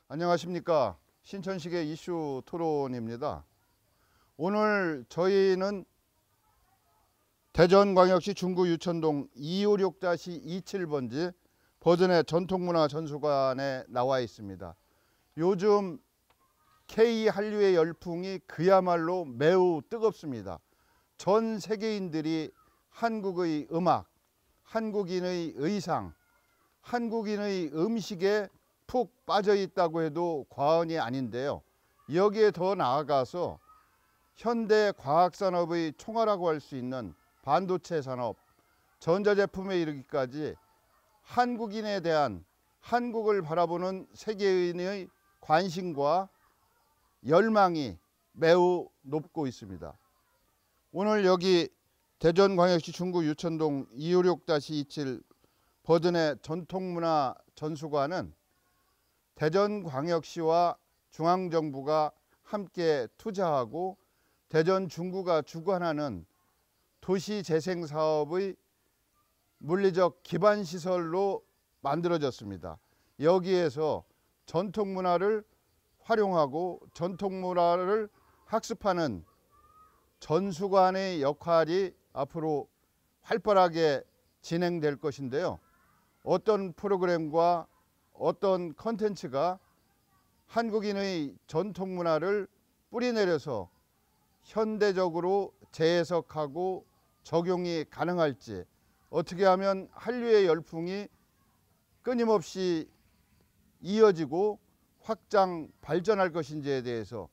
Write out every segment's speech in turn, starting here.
안녕하십니까. 신천식의 이슈 토론입니다. 오늘 저희는 대전광역시 중구 유천동 256-27번지 버든의 전통문화 전수관에 나와 있습니다. 요즘 K 한류의 열풍이 그야말로 매우 뜨겁습니다. 전 세계인들이 한국의 음악, 한국인의 의상, 한국인의 음식에 푹 빠져 있다고 해도 과언이 아닌데요. 여기에 더 나아가서 현대 과학산업의 총알이라고 할 수 있는 반도체 산업, 전자제품에 이르기까지 한국인에 대한 한국을 바라보는 세계인의 관심과 열망이 매우 높고 있습니다. 오늘 여기 대전광역시 중구 유천동 256-27 버든의 전통문화 전수관은 대전광역시와 중앙정부가 함께 투자하고 대전 중구가 주관하는 도시재생사업의 물리적 기반시설로 만들어졌습니다. 여기에서 전통문화를 활용하고 전통문화를 학습하는 전수관의 역할이 앞으로 활발하게 진행될 것인데요. 어떤 프로그램과 어떤 컨텐츠가 한국인의 전통문화를 뿌리내려서 현대적으로 재해석하고 적용이 가능할지, 어떻게 하면 한류의 열풍이 끊임없이 이어지고 확장, 발전할 것인지에 대해서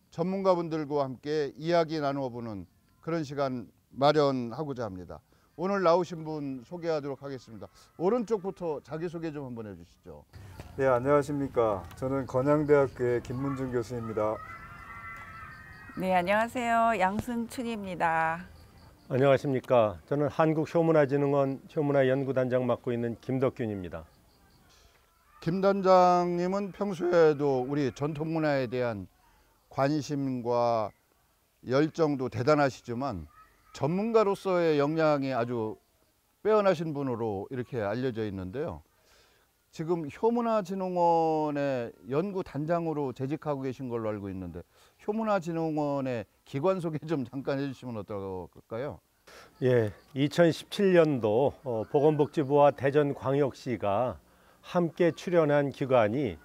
전문가분들과 함께 이야기 나누어보는 그런 시간 마련하고자 합니다. 오늘 나오신 분 소개하도록 하겠습니다. 오른쪽부터 자기소개 좀 한번 해주시죠. 네, 안녕하십니까. 저는 건양대학교의 김문준 교수입니다. 네, 안녕하세요. 양순춘입니다. 안녕하십니까. 저는 한국효문화진흥원 효문화연구단장 맡고 있는 김덕균입니다. 김 단장님은 평소에도 우리 전통문화에 대한 관심과 열정도 대단하시지만 전문가로서의 역량이 아주 빼어나신 분으로 이렇게 알려져 있는데요. 지금 효문화진흥원의 연구단장으로 재직하고 계신 걸로 알고 있는데 효문화진흥원의 기관 소개 좀 잠깐 해주시면 어떨까요? 예, 2017년도 보건복지부와 대전광역시가 함께 출연한 기관이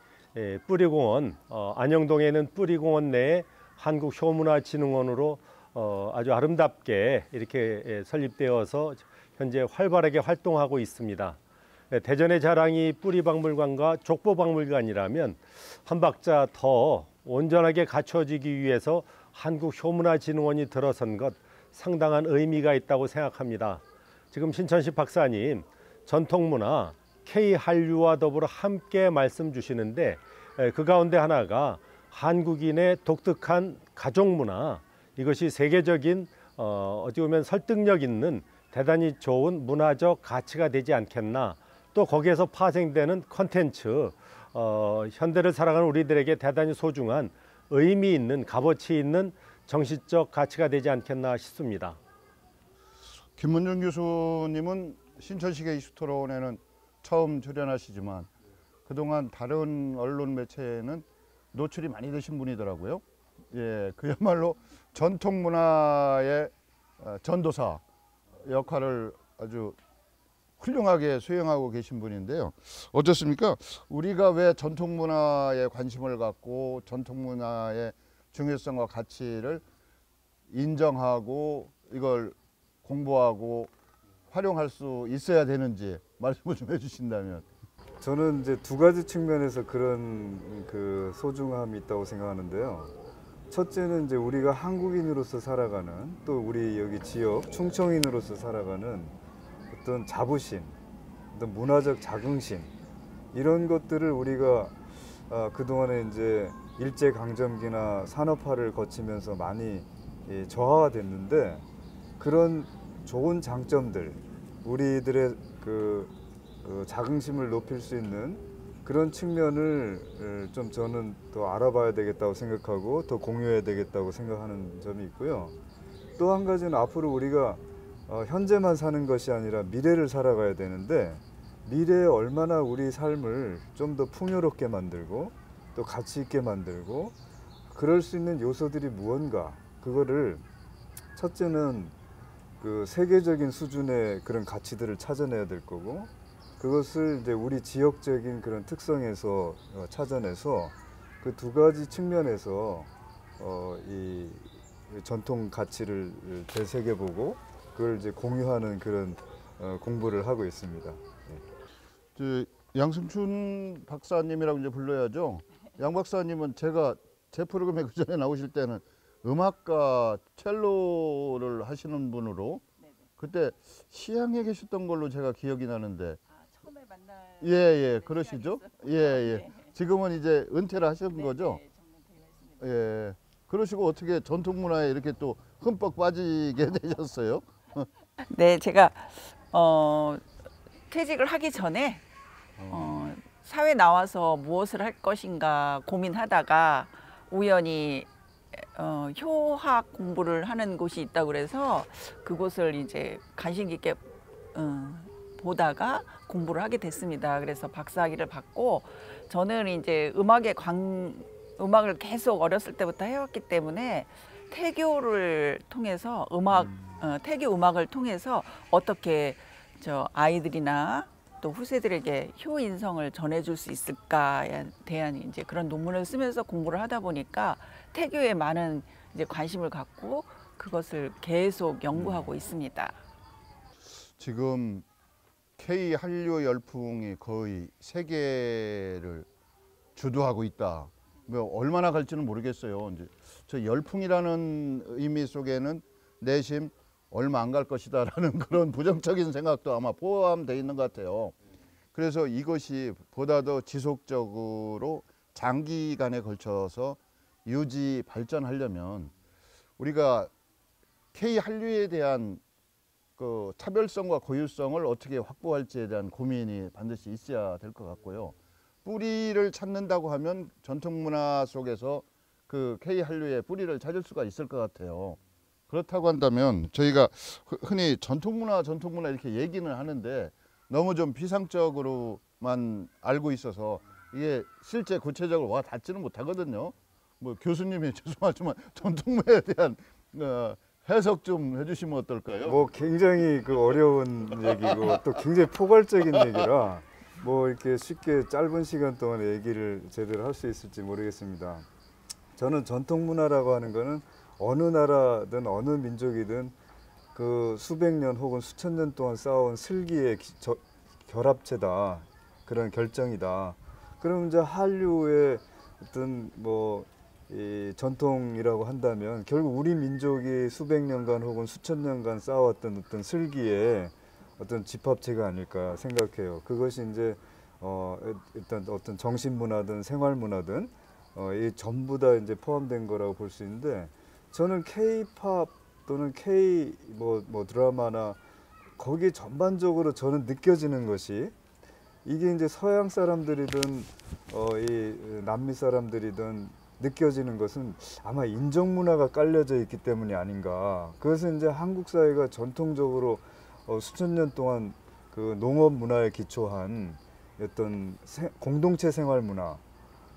뿌리공원, 안영동에는 뿌리공원 내에 한국효문화진흥원으로 아주 아름답게 이렇게 설립되어서 현재 활발하게 활동하고 있습니다. 대전의 자랑이 뿌리박물관과 족보박물관이라면 한 박자 더 온전하게 갖춰지기 위해서 한국효문화진흥원이 들어선 것 상당한 의미가 있다고 생각합니다. 지금 신천식 박사님 전통문화 K한류와 더불어 함께 말씀 주시는데 그 가운데 하나가 한국인의 독특한 가족문화, 이것이 세계적인 어떻게 보면 설득력 있는 대단히 좋은 문화적 가치가 되지 않겠나. 또 거기에서 파생되는 컨텐츠, 현대를 살아가는 우리들에게 대단히 소중한 의미 있는, 값어치 있는 정신적 가치가 되지 않겠나 싶습니다. 김문준 교수님은 신천식의 이슈토론에는 처음 출연하시지만 그동안 다른 언론 매체에는 노출이 많이 되신 분이더라고요. 예, 그야말로 전통문화의 전도사 역할을 아주 훌륭하게 수행하고 계신 분인데요. 어떻습니까? 우리가 왜 전통문화에 관심을 갖고 전통문화의 중요성과 가치를 인정하고 이걸 공부하고 활용할 수 있어야 되는지 말씀을 좀 해주신다면. 저는 이제 두 가지 측면에서 그런 소중함이 있다고 생각하는데요. 첫째는 이제 우리가 한국인으로서 살아가는, 또 우리 여기 지역 충청인으로서 살아가는 어떤 자부심, 어떤 문화적 자긍심, 이런 것들을 우리가 그동안에 이제 일제강점기나 산업화를 거치면서 많이 저하가 됐는데, 그런 좋은 장점들, 우리들의 자긍심을 높일 수 있는 그런 측면을 좀 저는 더 알아봐야 되겠다고 생각하고 더 공유해야 되겠다고 생각하는 점이 있고요. 또 한 가지는 앞으로 우리가 현재만 사는 것이 아니라 미래를 살아가야 되는데, 미래에 얼마나 우리 삶을 좀 더 풍요롭게 만들고 또 가치 있게 만들고 그럴 수 있는 요소들이 무언가 그거를 첫째는 그 세계적인 수준의 그런 가치들을 찾아내야 될 거고 그것을 이제 우리 지역적인 그런 특성에서 찾아내서 그 두 가지 측면에서 이 전통 가치를 되새겨보고 그걸 이제 공유하는 그런 공부를 하고 있습니다. 저 양승춘 박사님이라고 이제 불러야죠. 양 박사님은 제 프로그램에 그 전에 나오실 때는 음악가 첼로를 하시는 분으로 그때 시향에 계셨던 걸로 제가 기억이 나는데. 처음에 만날 예, 그러시죠? 예. 지금은 이제 은퇴를 하신 거죠? 예. 그러시고 어떻게 전통 문화에 이렇게 또 흠뻑 빠지게 되셨어요? 네, 제가 퇴직을 하기 전에 사회 나와서 무엇을 할 것인가 고민하다가 우연히 효학 공부를 하는 곳이 있다고 그래서 그곳을 이제 관심 있게 보다가 공부를 하게 됐습니다. 그래서 박사학위를 받고 저는 이제 음악을 계속 어렸을 때부터 해왔기 때문에 태교를 통해서 태교 음악을 통해서 어떻게 저 아이들이나 또 후세들에게 효인성을 전해줄 수 있을까에 대한 이제 그런 논문을 쓰면서 공부를 하다 보니까 태교에 많은 이제 관심을 갖고 그것을 계속 연구하고 있습니다. 지금 K 한류 열풍이 거의 세계를 주도하고 있다. 뭐 얼마나 갈지는 모르겠어요. 이제 저 열풍이라는 의미 속에는 내심 얼마 안 갈 것이다라는 그런 부정적인 생각도 아마 포함되어 있는 것 같아요. 그래서 이것이 보다 더 지속적으로 장기간에 걸쳐서 유지 발전하려면 우리가 K 한류에 대한 그 차별성과 고유성을 어떻게 확보할지에 대한 고민이 반드시 있어야 될 것 같고요. 뿌리를 찾는다고 하면 전통문화 속에서 그 K 한류의 뿌리를 찾을 수가 있을 것 같아요. 그렇다고 한다면 저희가 흔히 전통문화 이렇게 얘기는 하는데 너무 좀 비상적으로만 알고 있어서 이게 실제 구체적으로 와 닿지는 못하거든요. 뭐 교수님이 죄송하지만 전통문화에 대한 해석 좀 해주시면 어떨까요? 뭐 굉장히 그 어려운 얘기고 또 굉장히 포괄적인 얘기라 뭐 이렇게 쉽게 짧은 시간 동안 얘기를 제대로 할 수 있을지 모르겠습니다. 저는 전통 문화라고 하는 거는 어느 나라든 어느 민족이든 그 수백 년 혹은 수천 년 동안 쌓아온 슬기의 결합체다. 그런 결정이다. 그럼 이제 한류의 어떤 뭐 이 전통이라고 한다면 결국 우리 민족이 수백 년간 혹은 수천 년간 쌓아왔던 어떤 슬기의 어떤 집합체가 아닐까 생각해요. 그것이 이제 일단 어떤 정신 문화든 생활 문화든 이 전부 다 이제 포함된 거라고 볼 수 있는데 저는 K-팝 또는 K 뭐 드라마나 거기에 전반적으로 저는 느껴지는 것이 이게 이제 서양 사람들이든 이 남미 사람들이든 느껴지는 것은 아마 인정 문화가 깔려져 있기 때문이 아닌가. 그것은 이제 한국 사회가 전통적으로 수천 년 동안 그 농업 문화에 기초한 어떤 공동체 생활 문화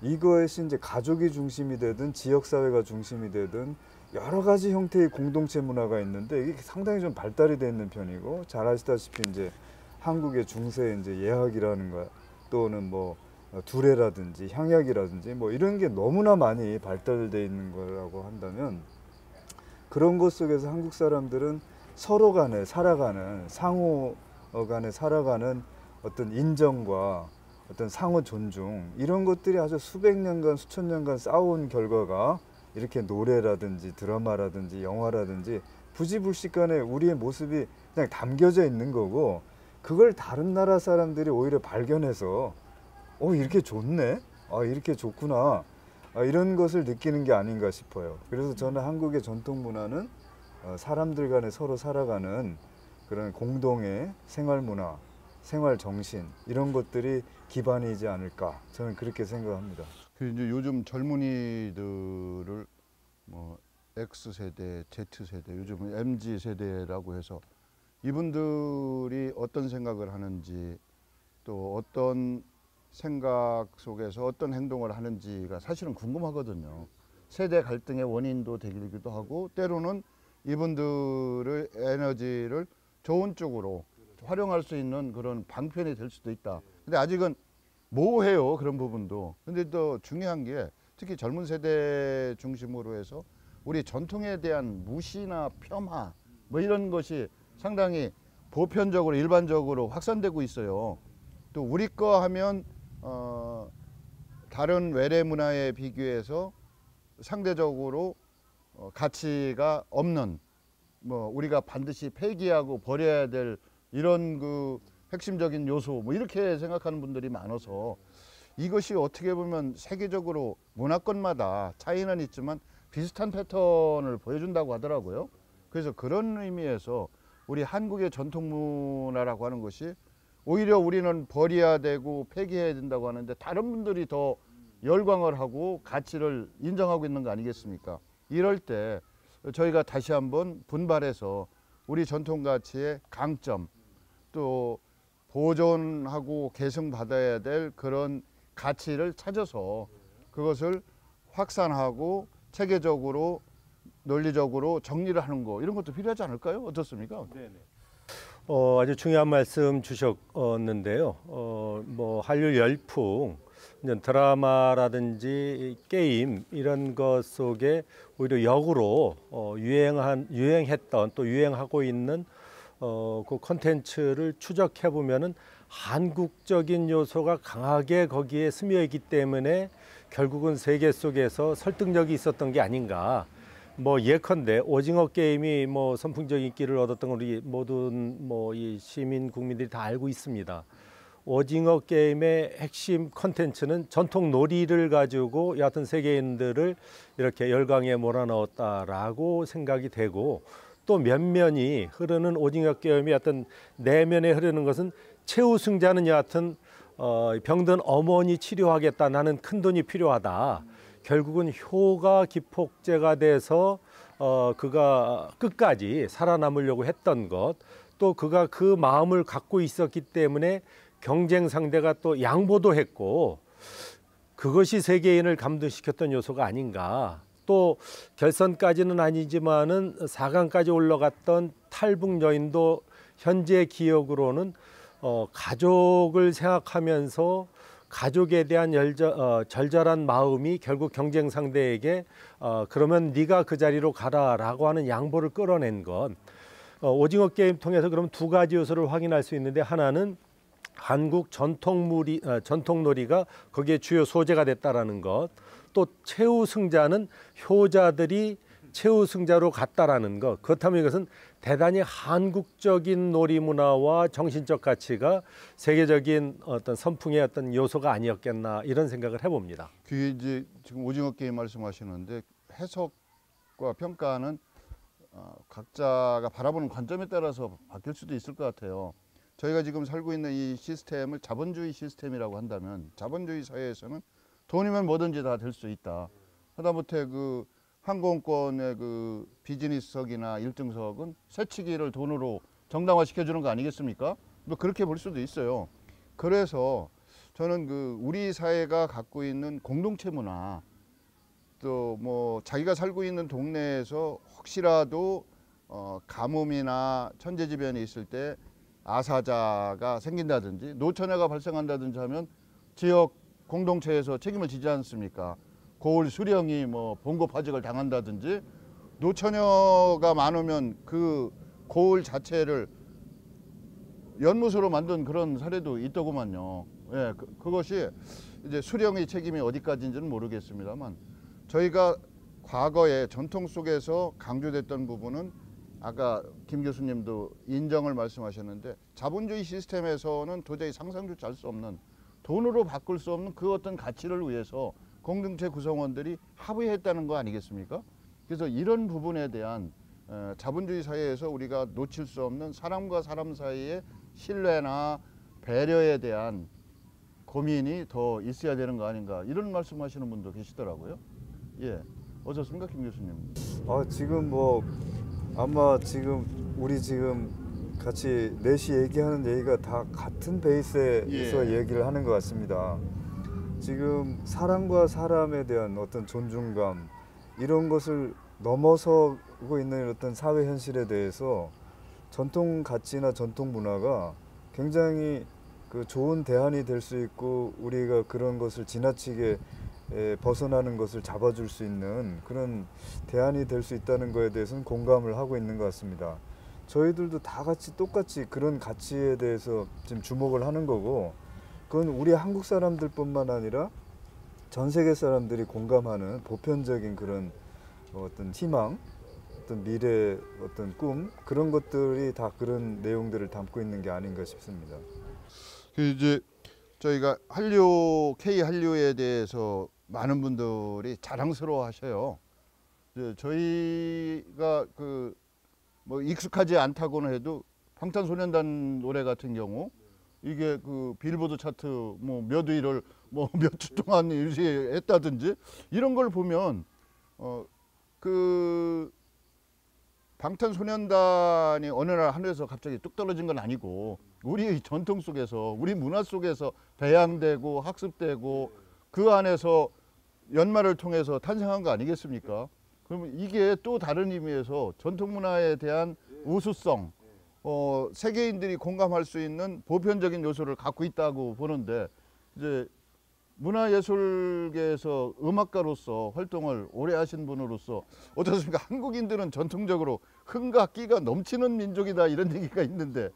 이것이 이제 가족이 중심이 되든 지역 사회가 중심이 되든 여러 가지 형태의 공동체 문화가 있는데 이게 상당히 좀 발달이 돼 있는 편이고 잘 아시다시피 이제 한국의 중세 이제 예학이라는 거 또는 뭐 두레라든지 향약이라든지 뭐 이런 게 너무나 많이 발달되어 있는 거라고 한다면 그런 것 속에서 한국 사람들은 서로 간에 살아가는 상호 간에 살아가는 어떤 인정과 어떤 상호 존중 이런 것들이 아주 수백 년간 수천 년간 쌓아온 결과가 이렇게 노래라든지 드라마라든지 영화라든지 부지불식간에 우리의 모습이 그냥 담겨져 있는 거고 그걸 다른 나라 사람들이 오히려 발견해서 이렇게 좋네? 이렇게 좋구나. 이런 것을 느끼는 게 아닌가 싶어요. 그래서 저는 한국의 전통 문화는 사람들 간에 서로 살아가는 그런 공동의 생활 문화, 생활 정신 이런 것들이 기반이지 않을까 저는 그렇게 생각합니다. 그 이제 요즘 젊은이들을 뭐 X세대, Z세대, 요즘은 MZ세대라고 해서 이분들이 어떤 생각을 하는지 또 어떤 생각 속에서 어떤 행동을 하는지가 사실은 궁금하거든요. 세대 갈등의 원인도 되기도 하고 때로는 이분들의 에너지를 좋은 쪽으로 활용할 수 있는 그런 방편이 될 수도 있다. 근데 아직은 모호해요, 그런 부분도. 근데 또 중요한 게 특히 젊은 세대 중심으로 해서 우리 전통에 대한 무시나 폄하 뭐 이런 것이 상당히 보편적으로 일반적으로 확산되고 있어요. 또 우리 거 하면 다른 외래 문화에 비교해서 상대적으로 가치가 없는, 뭐 우리가 반드시 폐기하고 버려야 될 이런 그 핵심적인 요소 뭐 이렇게 생각하는 분들이 많아서 이것이 어떻게 보면 세계적으로 문화권마다 차이는 있지만 비슷한 패턴을 보여준다고 하더라고요. 그래서 그런 의미에서 우리 한국의 전통 문화라고 하는 것이 오히려 우리는 버려야 되고 폐기해야 된다고 하는데 다른 분들이 더 열광을 하고 가치를 인정하고 있는 거 아니겠습니까? 이럴 때 저희가 다시 한번 분발해서 우리 전통 가치의 강점, 또 보존하고 계승받아야 될 그런 가치를 찾아서 그것을 확산하고 체계적으로 논리적으로 정리를 하는 거, 이런 것도 필요하지 않을까요? 어떻습니까? 네네. 아주 중요한 말씀 주셨는데요. 뭐 한류 열풍, 드라마라든지 게임 이런 것 속에 오히려 역으로 유행했던 또 유행하고 있는 그 콘텐츠를 추적해 보면은 한국적인 요소가 강하게 거기에 스며 있기 때문에 결국은 세계 속에서 설득력이 있었던 게 아닌가. 뭐 예컨대 오징어 게임이 뭐 선풍적 인기를 얻었던 걸 우리 모든 뭐 이 시민 국민들이 다 알고 있습니다. 오징어 게임의 핵심 콘텐츠는 전통 놀이를 가지고 여하튼 세계인들을 이렇게 열광에 몰아넣었다라고 생각이 되고, 또 면면이 흐르는 오징어 게임이 어떤 내면에 흐르는 것은 최우승자는 여하튼 병든 어머니 치료하겠다, 나는 큰돈이 필요하다. 결국은 효가 기폭제가 돼서 그가 끝까지 살아남으려고 했던 것, 또 그가 그 마음을 갖고 있었기 때문에 경쟁 상대가 또 양보도 했고, 그것이 세계인을 감동시켰던 요소가 아닌가. 또 결선까지는 아니지만은 4강까지 올라갔던 탈북 여인도 현재 기억으로는 가족을 생각하면서 가족에 대한 절절한 마음이 결국 경쟁 상대에게 그러면 네가 그 자리로 가라라고 하는 양보를 끌어낸 것. 오징어 게임 통해서 그럼 두 가지 요소를 확인할 수 있는데, 하나는 한국 전통놀이가 거기에 주요 소재가 됐다라는 것, 또 최우승자는 효자들이 최우승자로 갔다라는 것. 그렇다면 이것은 대단히 한국적인 놀이 문화와 정신적 가치가 세계적인 어떤 선풍의 어떤 요소가 아니었겠나, 이런 생각을 해봅니다. 그게 이제 지금 오징어 게임 말씀하시는데 해석과 평가는 각자가 바라보는 관점에 따라서 바뀔 수도 있을 것 같아요. 저희가 지금 살고 있는 이 시스템을 자본주의 시스템이라고 한다면, 자본주의 사회에서는 돈이면 뭐든지 다 될 수 있다. 하다못해 그 항공권의 그 비즈니스석이나 1등석은 새치기를 돈으로 정당화 시켜주는 거 아니겠습니까? 뭐 그렇게 볼 수도 있어요. 그래서 저는 그 우리 사회가 갖고 있는 공동체 문화, 또 뭐 자기가 살고 있는 동네에서 혹시라도 가뭄이나 천재지변이 있을 때 아사자가 생긴다든지 노처녀가 발생한다든지 하면 지역 공동체에서 책임을 지지 않습니까? 고을 수령이 뭐 봉고파직을 당한다든지, 노처녀가 많으면 그 고을 자체를 연못으로 만든 그런 사례도 있더구만요. 예, 그것이 이제 수령의 책임이 어디까지인지는 모르겠습니다만, 저희가 과거에 전통 속에서 강조됐던 부분은 아까 김 교수님도 인정을 말씀하셨는데, 자본주의 시스템에서는 도저히 상상조차 할 수 없는, 돈으로 바꿀 수 없는 그 어떤 가치를 위해서 공동체 구성원들이 합의했다는 거 아니겠습니까? 그래서 이런 부분에 대한 자본주의 사회에서 우리가 놓칠 수 없는 사람과 사람 사이의 신뢰나 배려에 대한 고민이 더 있어야 되는 거 아닌가, 이런 말씀하시는 분도 계시더라고요. 예, 어떻습니까, 김 교수님? 지금 뭐 아마 지금 우리 지금 같이 넷이 얘기하는 얘기가 다 같은 베이스에서 예. 얘기를 하는 것 같습니다. 지금 사람과 사람에 대한 어떤 존중감 이런 것을 넘어서고 있는 어떤 사회 현실에 대해서 전통 가치나 전통 문화가 굉장히 그 좋은 대안이 될 수 있고 우리가 그런 것을 지나치게 벗어나는 것을 잡아줄 수 있는 그런 대안이 될 수 있다는 것에 대해서는 공감을 하고 있는 것 같습니다. 저희들도 다 같이 똑같이 그런 가치에 대해서 지금 주목을 하는 거고 그건 우리 한국 사람들뿐만 아니라 전 세계 사람들이 공감하는 보편적인 그런 어떤 희망, 어떤 미래, 어떤 꿈 그런 것들이 다 그런 내용들을 담고 있는 게 아닌가 싶습니다. 그 이제 저희가 한류 K 한류에 대해서 많은 분들이 자랑스러워 하셔요. 저희가 그 뭐 익숙하지 않다고는 해도 방탄소년단 노래 같은 경우 이게 그 빌보드 차트 뭐 몇 위를 뭐 몇 주 동안 유지했다든지 이런 걸 보면 그 방탄소년단이 어느 날 하늘에서 갑자기 뚝 떨어진 건 아니고 우리 전통 속에서 우리 문화 속에서 배양되고 학습되고 그 안에서 연말을 통해서 탄생한 거 아니겠습니까? 그러면 이게 또 다른 의미에서 전통 문화에 대한 우수성, 세계인들이 공감할 수 있는 보편적인 요소를 갖고 있다고 보는데 이제 문화예술계에서 음악가로서 활동을 오래 하신 분으로서 어떻습니까? 한국인들은 전통적으로 흥과 끼가 넘치는 민족이다 이런 얘기가 있는데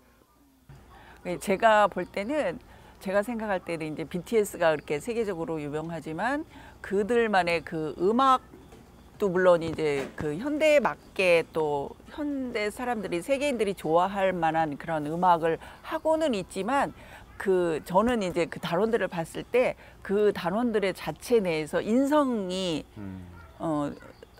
제가 볼 때는 제가 생각할 때는 이제 BTS가 그렇게 세계적으로 유명하지만 그들만의 그 음악도 물론 이제 그 현대에 맞게 또 현대 사람들이 세계인들이 좋아할 만한 그런 음악을 하고는 있지만 저는 이제 그 단원들을 봤을 때 그 단원들의 자체 내에서 인성이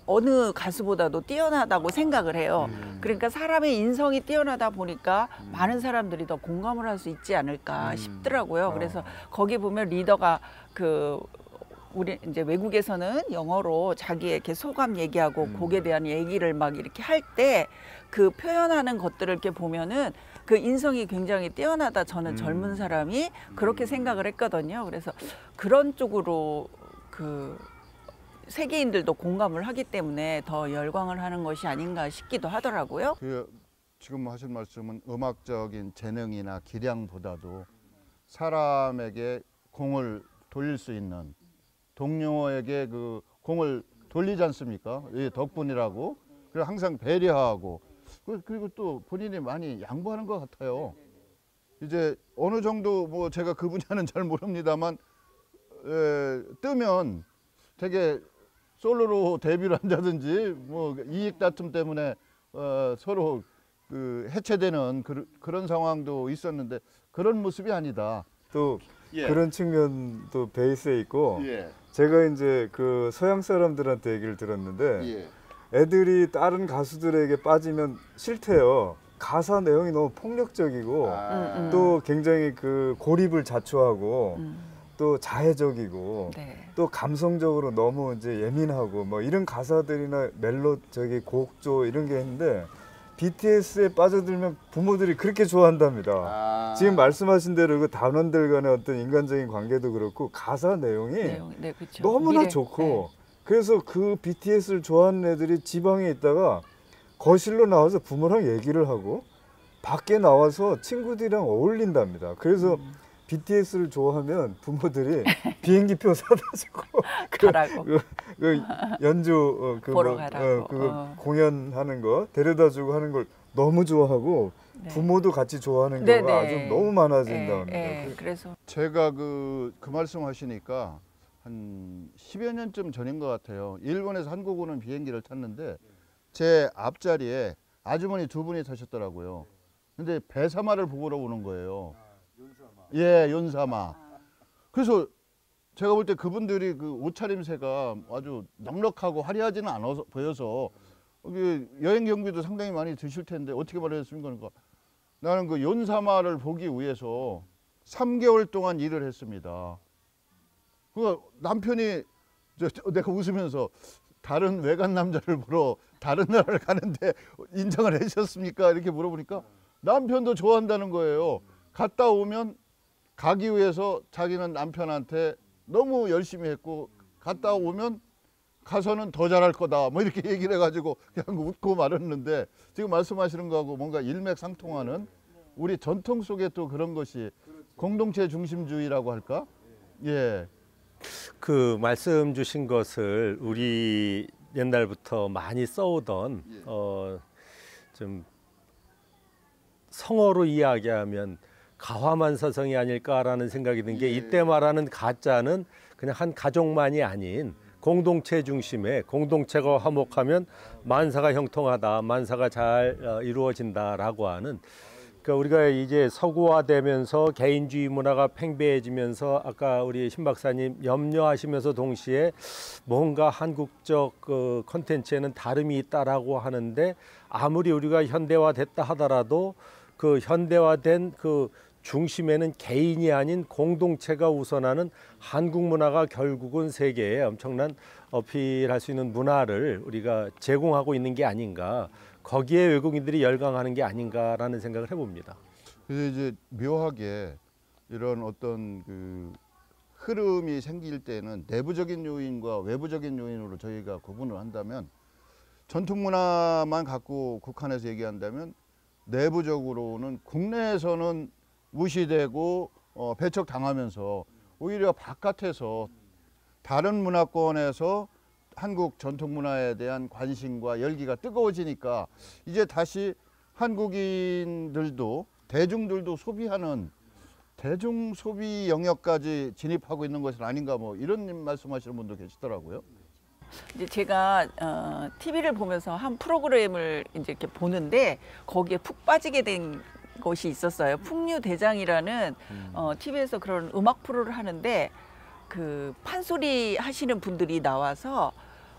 어느 가수보다도 뛰어나다고 생각을 해요. 그러니까 사람의 인성이 뛰어나다 보니까 많은 사람들이 더 공감을 할 수 있지 않을까 싶더라고요. 그래서 거기 보면 리더가 우리 이제 외국에서는 영어로 자기의 이렇게 소감 얘기하고 곡에 대한 얘기를 막 이렇게 할 때 그 표현하는 것들을 이렇게 보면은 그 인성이 굉장히 뛰어나다. 저는 젊은 사람이 그렇게 생각을 했거든요. 그래서 그런 쪽으로 그 세계인들도 공감을 하기 때문에 더 열광을 하는 것이 아닌가 싶기도 하더라고요. 지금 하신 말씀은 음악적인 재능이나 기량보다도 사람에게 공을 돌릴 수 있는 동료에게 그 공을 돌리지 않습니까? 이 덕분이라고. 그리고 항상 배려하고 그리고 또 본인이 많이 양보하는 것 같아요. 이제 어느 정도 뭐 제가 그 분야는 잘 모릅니다만 뜨면 되게 솔로로 데뷔를 한다든지 뭐 이익 다툼 때문에 서로 그 해체되는 그런 상황도 있었는데 그런 모습이 아니다. 또 예. 그런 측면도 베이스에 있고 예. 제가 이제 그 서양 사람들한테 얘기를 들었는데 예. 애들이 다른 가수들에게 빠지면 싫대요. 가사 내용이 너무 폭력적이고 또 굉장히 그 고립을 자초하고 또 자해적이고 네. 또 감성적으로 너무 이제 예민하고 뭐 이런 가사들이나 멜로적인 곡조 이런 게 있는데 BTS에 빠져들면 부모들이 그렇게 좋아한답니다. 지금 말씀하신 대로 그 단원들 간의 어떤 인간적인 관계도 그렇고 가사 내용이 네, 그렇죠. 너무나 좋고 그래서 그 BTS를 좋아하는 애들이 지방에 있다가 거실로 나와서 부모랑 얘기를 하고 밖에 나와서 친구들이랑 어울린답니다. 그래서 BTS를 좋아하면 부모들이 비행기표 사다 주고 가라고. 그 연주 보러 가라고. 공연하는 거 데려다 주고 하는 걸 너무 좋아하고 네. 부모도 같이 좋아하는 네, 경우가 네. 아주 너무 많아진다 합니다. 그래서 제가 그 말씀하시니까 한 10여 년쯤 전인 것 같아요. 일본에서 한국 오는 비행기를 탔는데 제 앞자리에 아주머니 두 분이 타셨더라고요. 근데 배사마를 보러 오는 거예요. 예, 연사마. 그래서 제가 볼 때 그분들이 그 옷차림새가 아주 넉넉하고 화려하지는 않아서 보여서 여행 경비도 상당히 많이 드실 텐데 어떻게 말했습니까? 그러니까 나는 그 연사마를 보기 위해서 3개월 동안 일을 했습니다. 그러니까 남편이 내가 웃으면서 다른 외간 남자를 보러 다른 나라를 가는데 인정을 해주셨습니까? 이렇게 물어보니까 남편도 좋아한다는 거예요. 갔다 오면 가기 위해서 자기는 남편한테 너무 열심히 했고 갔다 오면 가서는 더 잘할 거다 뭐 이렇게 얘기를 해가지고 그냥 웃고 말았는데 지금 말씀하시는 거하고 뭔가 일맥상통하는 우리 전통 속에 또 그런 것이 공동체 중심주의라고 할까? 예. 그 말씀 주신 것을 우리 옛날부터 많이 써오던 좀 성어로 이야기하면 가화만사성이 아닐까라는 생각이 든 게 이때 말하는 가짜는 그냥 한 가족만이 아닌 공동체 중심의 공동체가 화목하면 만사가 형통하다, 만사가 잘 이루어진다라고 하는 그러니까 우리가 이제 서구화되면서 개인주의 문화가 팽배해지면서 아까 우리 신 박사님 염려하시면서 동시에 뭔가 한국적 그 콘텐츠에는 다름이 있다라고 하는데 아무리 우리가 현대화됐다 하더라도 그 현대화된 그 중심에는 개인이 아닌 공동체가 우선하는 한국 문화가 결국은 세계에 엄청난 어필할 수 있는 문화를 우리가 제공하고 있는 게 아닌가. 거기에 외국인들이 열광하는 게 아닌가라는 생각을 해봅니다. 그래서 이제 묘하게 이런 어떤 그 흐름이 생길 때는 내부적인 요인과 외부적인 요인으로 저희가 구분을 한다면 전통 문화만 갖고 국한해서 얘기한다면 내부적으로는 국내에서는 무시되고 배척당하면서 오히려 바깥에서 다른 문화권에서 한국 전통 문화에 대한 관심과 열기가 뜨거워지니까 이제 다시 한국인들도 대중들도 소비하는 대중 소비 영역까지 진입하고 있는 것은 아닌가 뭐 이런 말씀하시는 분도 계시더라고요. 이제 제가 TV를 보면서 한 프로그램을 이제 이렇게 보는데 거기에 푹 빠지게 된 것이 있었어요. 풍류대장이라는 TV에서 그런 음악 프로를 하는데 그 판소리 하시는 분들이 나와서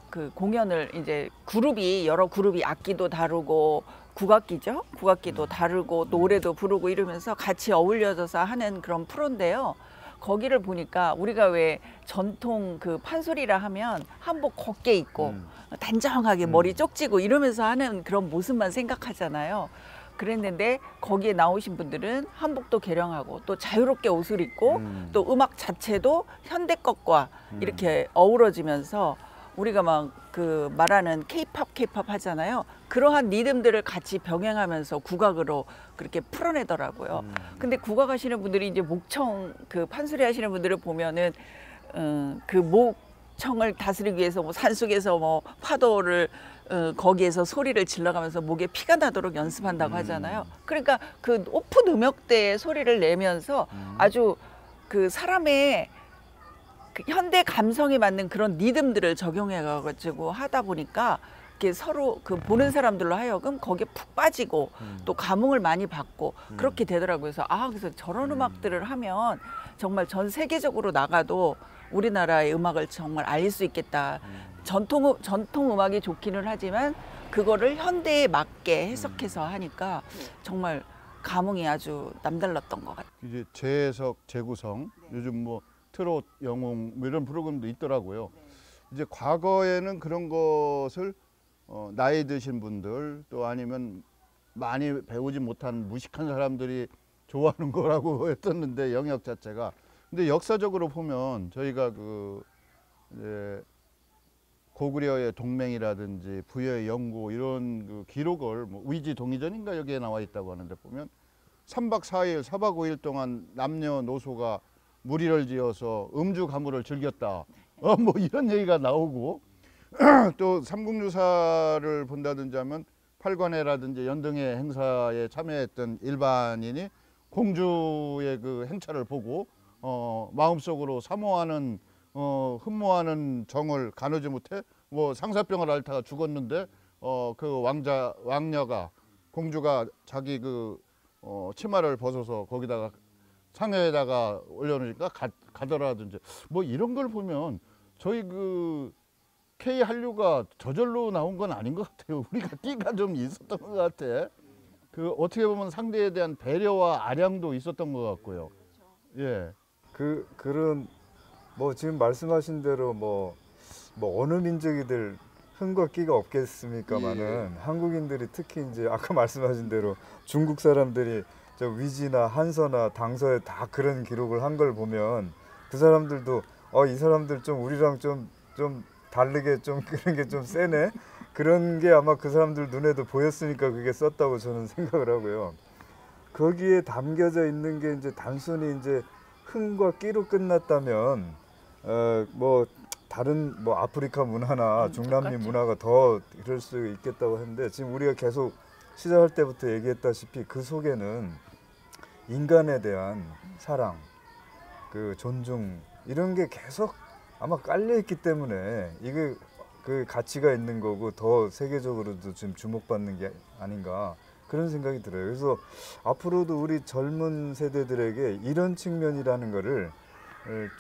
그 공연을 이제 그룹이 여러 그룹이 악기도 다루고 국악기죠. 국악기도 다루고 노래도 부르고 이러면서 같이 어울려져서 하는 그런 프로인데요. 거기를 보니까 우리가 왜 전통 그 판소리라 하면 한복 곱게 입고 단정하게 머리 쪽지고 이러면서 하는 그런 모습만 생각하잖아요. 그랬는데 거기에 나오신 분들은 한복도 개량하고 또 자유롭게 옷을 입고 또 음악 자체도 현대 것과 이렇게 어우러지면서 우리가 막 그 말하는 케이팝 하잖아요. 그러한 리듬들을 같이 병행하면서 국악으로 그렇게 풀어내더라고요. 근데 국악하시는 분들이 이제 목청 그 판소리 하시는 분들을 보면은 그 목청을 다스리기 위해서 뭐 산속에서 뭐 파도를 거기에서 소리를 질러가면서 목에 피가 나도록 연습한다고 하잖아요. 그러니까 그 오픈 음역대의 소리를 내면서 아주 그 사람의 그 현대 감성에 맞는 그런 리듬들을 적용해가지고 하다 보니까 이렇게 서로 그 보는 사람들로 하여금 거기에 푹 빠지고 또 감흥을 많이 받고 그렇게 되더라고요. 그래서 그래서 저런 음악들을 하면 정말 전 세계적으로 나가도 우리나라의 음악을 정말 알릴 수 있겠다. 전통 음악이 좋기는 하지만 그거를 현대에 맞게 해석해서 하니까 정말 감흥이 아주 남달랐던 것 같아요. 이제 재해석, 재구성 요즘 뭐 트롯, 영웅 뭐 이런 프로그램도 있더라고요. 이제 과거에는 그런 것을 나이 드신 분들 또 아니면 많이 배우지 못한 무식한 사람들이 좋아하는 거라고 했었는데 영역 자체가. 근데 역사적으로 보면 저희가 그 이제 고구려의 동맹이라든지 부여의 영구 이런 그 기록을 뭐 위지 동의전인가 여기에 나와 있다고 하는데 보면 3박 4일, 4박 5일 동안 남녀노소가 무리를 지어서 음주 가무를 즐겼다. 뭐 이런 얘기가 나오고 또 삼국유사를 본다든지 하면 팔관회라든지 연등회 행사에 참여했던 일반인이 공주의 그 행차를 보고 마음속으로 사모하는 흠모하는 정을 가누지 못해 뭐 상사병을 앓다가 죽었는데 그 왕녀가 공주가 자기 그 치마를 벗어서 거기다가 상여에다가 올려놓으니까 가더라든지 뭐 이런 걸 보면 저희 그 K 한류가 저절로 나온 건 아닌 것 같아요. 우리가 띠가 좀 있었던 것 같아. 그 어떻게 보면 상대에 대한 배려와 아량도 있었던 것 같고요. 예. 그런 뭐 지금 말씀하신 대로 뭐 어느 민족이들 흥과 끼가 없겠습니까마는 한국인들이 특히 이제 아까 말씀하신 대로 중국 사람들이 저 위지나 한서나 당서에 다 그런 기록을 한 걸 보면 그 사람들도 이 사람들 좀 우리랑 좀 다르게 좀 그런 게 좀 세네, 그런 게 아마 그 사람들 눈에도 보였으니까 그게 썼다고 저는 생각을 하고요. 거기에 담겨져 있는 게 이제 단순히 이제 흥과 끼로 끝났다면 뭐 다른 뭐 아프리카 문화나 중남미 똑같죠. 문화가 더 이럴 수 있겠다고 했는데, 지금 우리가 계속 시작할 때부터 얘기했다시피 그 속에는 인간에 대한 사랑, 그 존중, 이런 게 계속 아마 깔려 있기 때문에 이게 그 가치가 있는 거고 더 세계적으로도 지금 주목받는 게 아닌가, 그런 생각이 들어요. 그래서 앞으로도 우리 젊은 세대들에게 이런 측면이라는 거를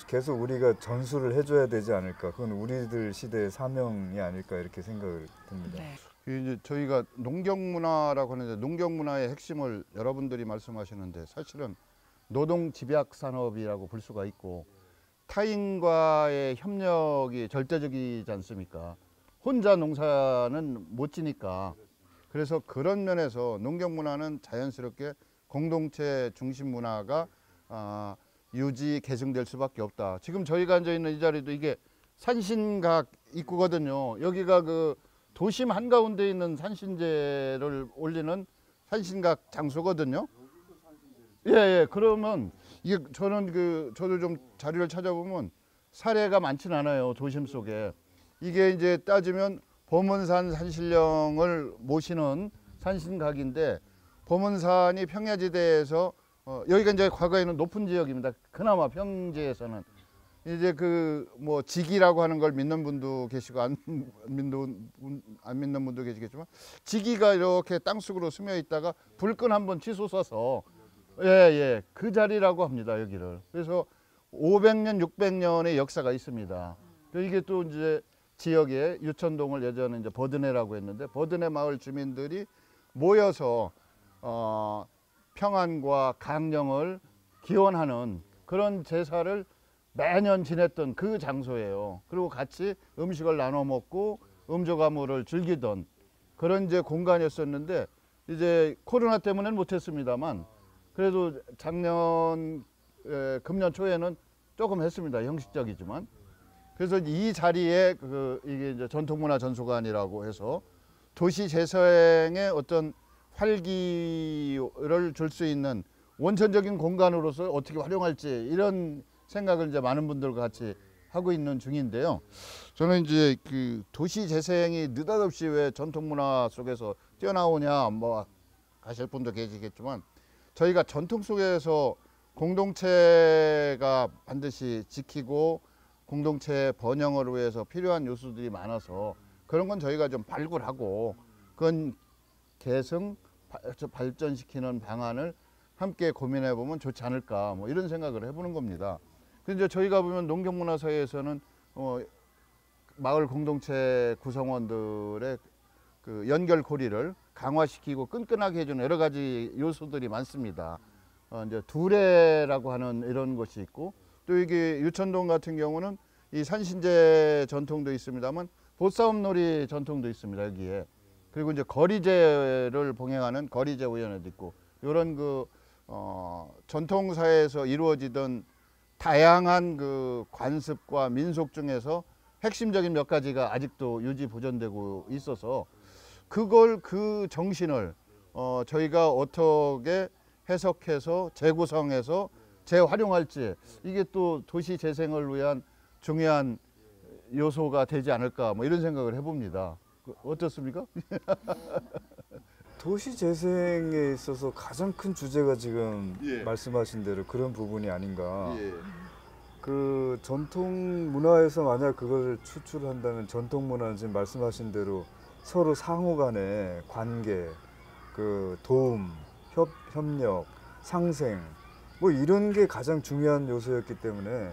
계속 우리가 전수를 해줘야 되지 않을까. 그건 우리들 시대의 사명이 아닐까, 이렇게 생각을 듭니다. 네. 이제 저희가 농경문화라고 하는데, 농경문화의 핵심을 여러분들이 말씀하시는데 사실은 노동집약산업이라고 볼 수가 있고, 타인과의 협력이 절대적이지 않습니까? 혼자 농사는 못 지니까. 그래서 그런 면에서 농경문화는 자연스럽게 공동체 중심 문화가 유지 계승될 수밖에 없다. 지금 저희가 앉아 있는 이 자리도 이게 산신각 입구거든요. 여기가 그 도심 한가운데 있는 산신제를 올리는 산신각 장소거든요. 예. 그러면 이게 저도 좀 자료를 찾아보면 사례가 많지는 않아요. 도심 속에. 이게 이제 따지면 범은산 산신령을 모시는 산신각인데, 범은산이 평야지대에서 여기가 이제 과거에는 높은 지역입니다. 그나마 평지에서는 이제 그 뭐 지기라고 하는 걸 믿는 분도 계시고 안 믿는 분도 계시겠지만, 지기가 이렇게 땅속으로 스며 있다가 불끈 한번 치솟아서 그 자리라고 합니다, 여기를. 그래서 500년, 600년의 역사가 있습니다. 이게 또 이제 지역에 유천동을 예전에 이제 버드네라고 했는데, 버드네 마을 주민들이 모여서 평안과 강령을 기원하는 그런 제사를 매년 지냈던 그 장소예요. 그리고 같이 음식을 나눠 먹고 음주가무를 즐기던 그런 이제 공간이었었는데, 이제 코로나 때문에는 못했습니다만, 그래도 금년 초에는 조금 했습니다. 형식적이지만. 그래서 이 자리에 이게 이제 전통문화 전수관이라고 해서 도시 재생의 어떤 활기를 줄 수 있는 원천적인 공간으로서 어떻게 활용할지, 이런 생각을 이제 많은 분들과 같이 하고 있는 중인데요. 저는 이제 그 도시 재생이 느닷없이 왜 전통문화 속에서 뛰어나오냐 뭐 하실 분도 계시겠지만, 저희가 전통 속에서 공동체가 반드시 지키고 공동체 번영을 위해서 필요한 요소들이 많아서, 그런 건 저희가 좀 발굴하고 그건 계승 발전시키는 방안을 함께 고민해 보면 좋지 않을까, 뭐 이런 생각을 해보는 겁니다. 근데 저희가 보면 농경문화사회에서는 마을 공동체 구성원들의 그 연결고리를 강화시키고 끈끈하게 해주는 여러 가지 요소들이 많습니다. 이제 두레라고 하는 이런 것이 있고, 또 이게 유천동 같은 경우는 이 산신제 전통도 있습니다만 보싸움놀이 전통도 있습니다, 여기에. 그리고 이제 거리제를 봉행하는 거리제 위원회도 있고, 이런 전통사회에서 이루어지던 다양한 그 관습과 민속 중에서 핵심적인 몇 가지가 아직도 유지 보존되고 있어서, 그 정신을 저희가 어떻게 해석해서 재구성해서 재활용할지, 이게 또 도시 재생을 위한 중요한 요소가 되지 않을까, 뭐 이런 생각을 해봅니다. 어떻습니까? 도시 재생에 있어서 가장 큰 주제가 지금 말씀하신 대로 그런 부분이 아닌가. 그 전통 문화에서 만약 그걸 추출한다면, 전통 문화는 지금 말씀하신 대로 서로 상호 간의 관계, 그 도움, 협력, 상생, 뭐 이런 게 가장 중요한 요소였기 때문에,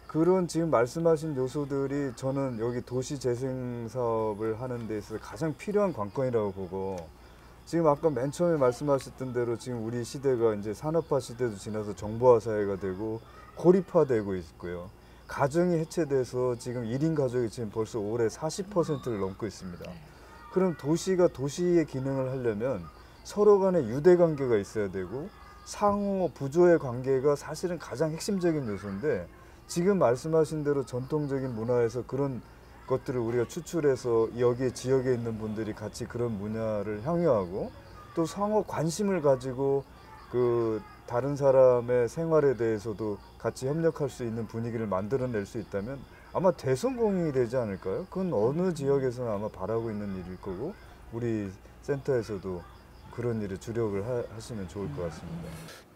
그런 지금 말씀하신 요소들이 저는 여기 도시 재생 사업을 하는 데 있어서 가장 필요한 관건이라고 보고, 지금 아까 맨 처음에 말씀하셨던 대로 지금 우리 시대가 이제 산업화 시대도 지나서 정보화 사회가 되고 고립화되고 있고요. 가정이 해체돼서 지금 1인 가족이 지금 벌써 올해 40%를 넘고 있습니다. 그럼 도시가 도시의 기능을 하려면 서로 간에 유대 관계가 있어야 되고 상호 부조의 관계가 사실은 가장 핵심적인 요소인데, 지금 말씀하신 대로 전통적인 문화에서 그런 것들을 우리가 추출해서 여기 지역에 있는 분들이 같이 그런 문화를 향유하고 또 상호 관심을 가지고 그 다른 사람의 생활에 대해서도 같이 협력할 수 있는 분위기를 만들어낼 수 있다면 아마 대성공이 되지 않을까요? 그건 어느 지역에서는 아마 바라고 있는 일일 거고, 우리 센터에서도 그런 일에 주력을 하시면 좋을 것 같습니다.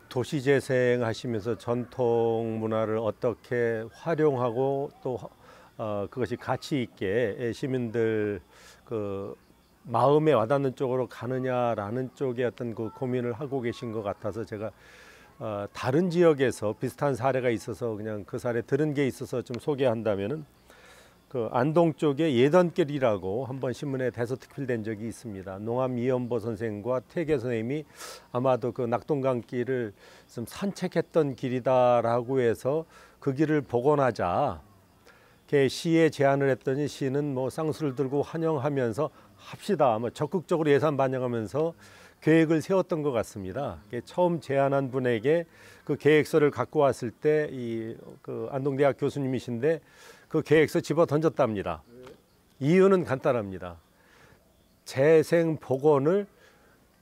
도시 재생하시면서 전통 문화를 어떻게 활용하고 또 그것이 가치 있게 시민들 그 마음에 와닿는 쪽으로 가느냐라는 쪽에 어떤 그 고민을 하고 계신 것 같아서, 제가 다른 지역에서 비슷한 사례가 있어서 그냥 그 사례 들은 게 있어서 좀 소개한다면은, 그 안동 쪽에 예던길이라고 한번 신문에 대서특필된 적이 있습니다. 농암 이연보 선생과 태계 선생님이 아마도 그 낙동강길을 좀 산책했던 길이다라고 해서 그 길을 복원하자 시에 제안을 했더니, 시는 뭐 쌍수를 들고 환영하면서 합시다, 뭐 적극적으로 예산 반영하면서 계획을 세웠던 것 같습니다. 처음 제안한 분에게 그 계획서를 갖고 왔을 때 이 그 안동대학 교수님이신데 그 계획서 집어 던졌답니다. 이유는 간단합니다. 재생 복원을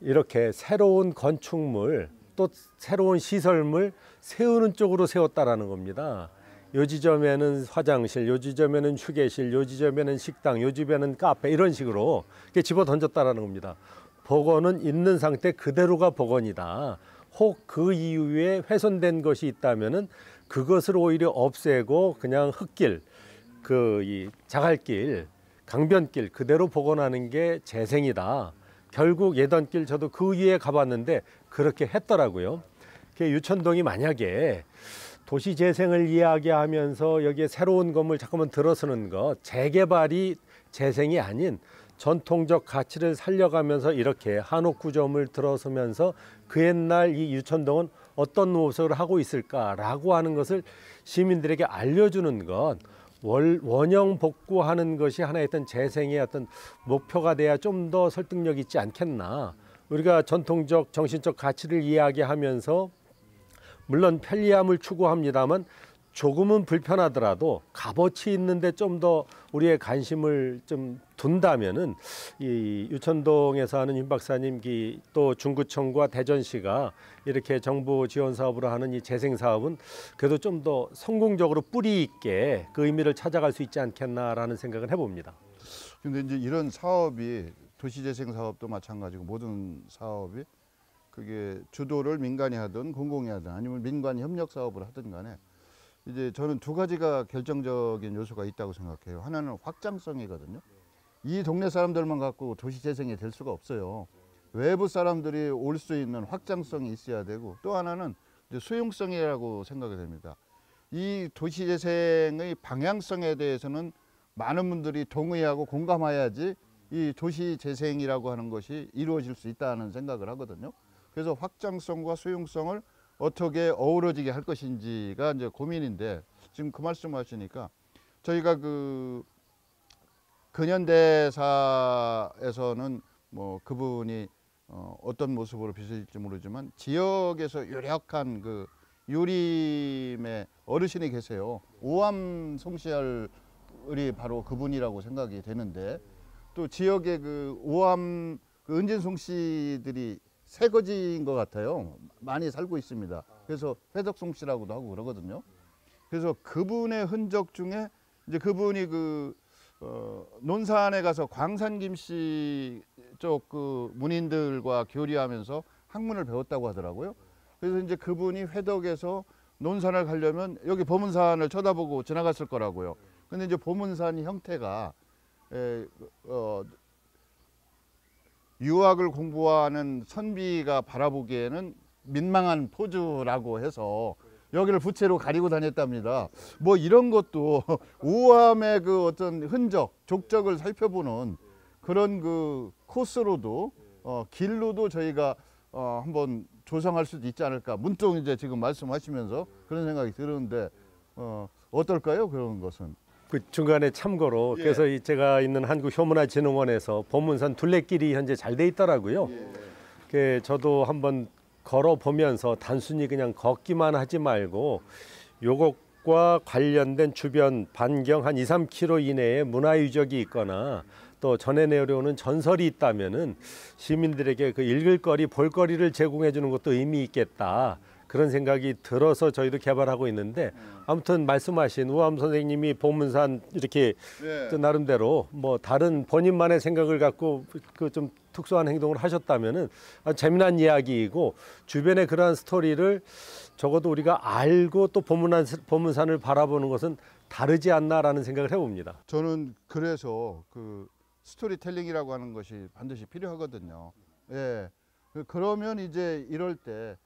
이렇게 새로운 건축물 또 새로운 시설물 세우는 쪽으로 세웠다라는 겁니다. 요 지점에는 화장실, 요 지점에는 휴게실, 요 지점에는 식당, 요 집에는 카페, 이런 식으로 집어 던졌다라는 겁니다. 복원은 있는 상태 그대로가 복원이다. 혹 그 이후에 훼손된 것이 있다면은 그것을 오히려 없애고 그냥 흙길, 이 자갈길, 강변길 그대로 복원하는 게 재생이다. 결국 예던길 저도 그 위에 가봤는데 그렇게 했더라고요. 유천동이 만약에 도시 재생을 이야기하면서 여기에 새로운 건물 자꾸만 들어서는 것, 재개발이 재생이 아닌 전통적 가치를 살려가면서 이렇게 한옥 구조물 들어서면서 그 옛날 이 유천동은 어떤 모습을 하고 있을까라고 하는 것을 시민들에게 알려주는 것, 원형 복구하는 것이 하나의 어떤 재생의 어떤 목표가 돼야 좀 더 설득력 있지 않겠나. 우리가 전통적 정신적 가치를 이야기하면서 물론 편리함을 추구합니다만 조금은 불편하더라도 값어치 있는데 좀 더 우리의 관심을 좀 둔다면은 이 유천동에서 하는 윤 박사님 또 중구청과 대전시가 이렇게 정부 지원 사업으로 하는 이 재생 사업은 그래도 좀 더 성공적으로 뿌리 있게 그 의미를 찾아갈 수 있지 않겠나라는 생각을 해봅니다. 근데 이제 이런 사업이 도시재생 사업도 마찬가지고 모든 사업이 그게 주도를 민간이 하든 공공이 하든 아니면 민간 협력 사업을 하든 간에 이제 저는 두 가지가 결정적인 요소가 있다고 생각해요. 하나는 확장성이거든요. 이 동네 사람들만 갖고 도시 재생이 될 수가 없어요. 외부 사람들이 올 수 있는 확장성이 있어야 되고, 또 하나는 이제 수용성이라고 생각이 됩니다. 이 도시 재생의 방향성에 대해서는 많은 분들이 동의하고 공감해야지 이 도시 재생이라고 하는 것이 이루어질 수 있다는 생각을 하거든요. 그래서 확장성과 수용성을 어떻게 어우러지게 할 것인지가 이제 고민인데, 지금 그 말씀하시니까 저희가 그 근현대사에서는 뭐 그분이 어떤 모습으로 비춰질지 모르지만 지역에서 유력한 그 유림의 어르신이 계세요. 오암 송시열이 바로 그분이라고 생각이 되는데, 또 지역에 그 오암 그 은진송 씨들이 새거지인 것 같아요. 많이 살고 있습니다. 그래서 회덕송 씨라고도 하고 그러거든요. 그래서 그분의 흔적 중에 이제 그분이 논산에 가서 광산김 씨 쪽 그 문인들과 교류하면서 학문을 배웠다고 하더라고요. 그래서 이제 그분이 회덕에서 논산을 가려면 여기 보문산을 쳐다보고 지나갔을 거라고요. 근데 이제 보문산 형태가 유학을 공부하는 선비가 바라보기에는 민망한 포즈라고 해서 여기를 부채로 가리고 다녔답니다. 뭐 이런 것도 우암의 그 어떤 흔적, 족적을 살펴보는 그런 그 코스로도 길로도 저희가 한번 조성할 수도 있지 않을까. 문득 이제 지금 말씀하시면서 그런 생각이 드는데 어떨까요? 그런 것은. 그 중간에 참고로 예. 그래서 제가 있는 한국효문화진흥원에서 보문산 둘레길이 현재 잘 돼 있더라고요. 그 저도 한번 걸어 보면서 단순히 그냥 걷기만 하지 말고 요것과 관련된 주변 반경 한 2-3km 이내에 문화유적이 있거나 또 전해 내려오는 전설이 있다면은 시민들에게 그 읽을 거리, 볼 거리를 제공해 주는 것도 의미 있겠다. 그런 생각이 들어서 저희도 개발하고 있는데 아무튼 말씀하신 우암 선생님이 보문산 이렇게 네. 또 나름대로 뭐 다른 본인만의 생각을 갖고 그 좀 특수한 행동을 하셨다면은 아주 재미난 이야기이고 주변의 그러한 스토리를 적어도 우리가 알고 또 보문산을 바라보는 것은 다르지 않나라는 생각을 해봅니다. 저는 그래서 그 스토리텔링이라고 하는 것이 반드시 필요하거든요. 예. 그러면 이제 이럴 때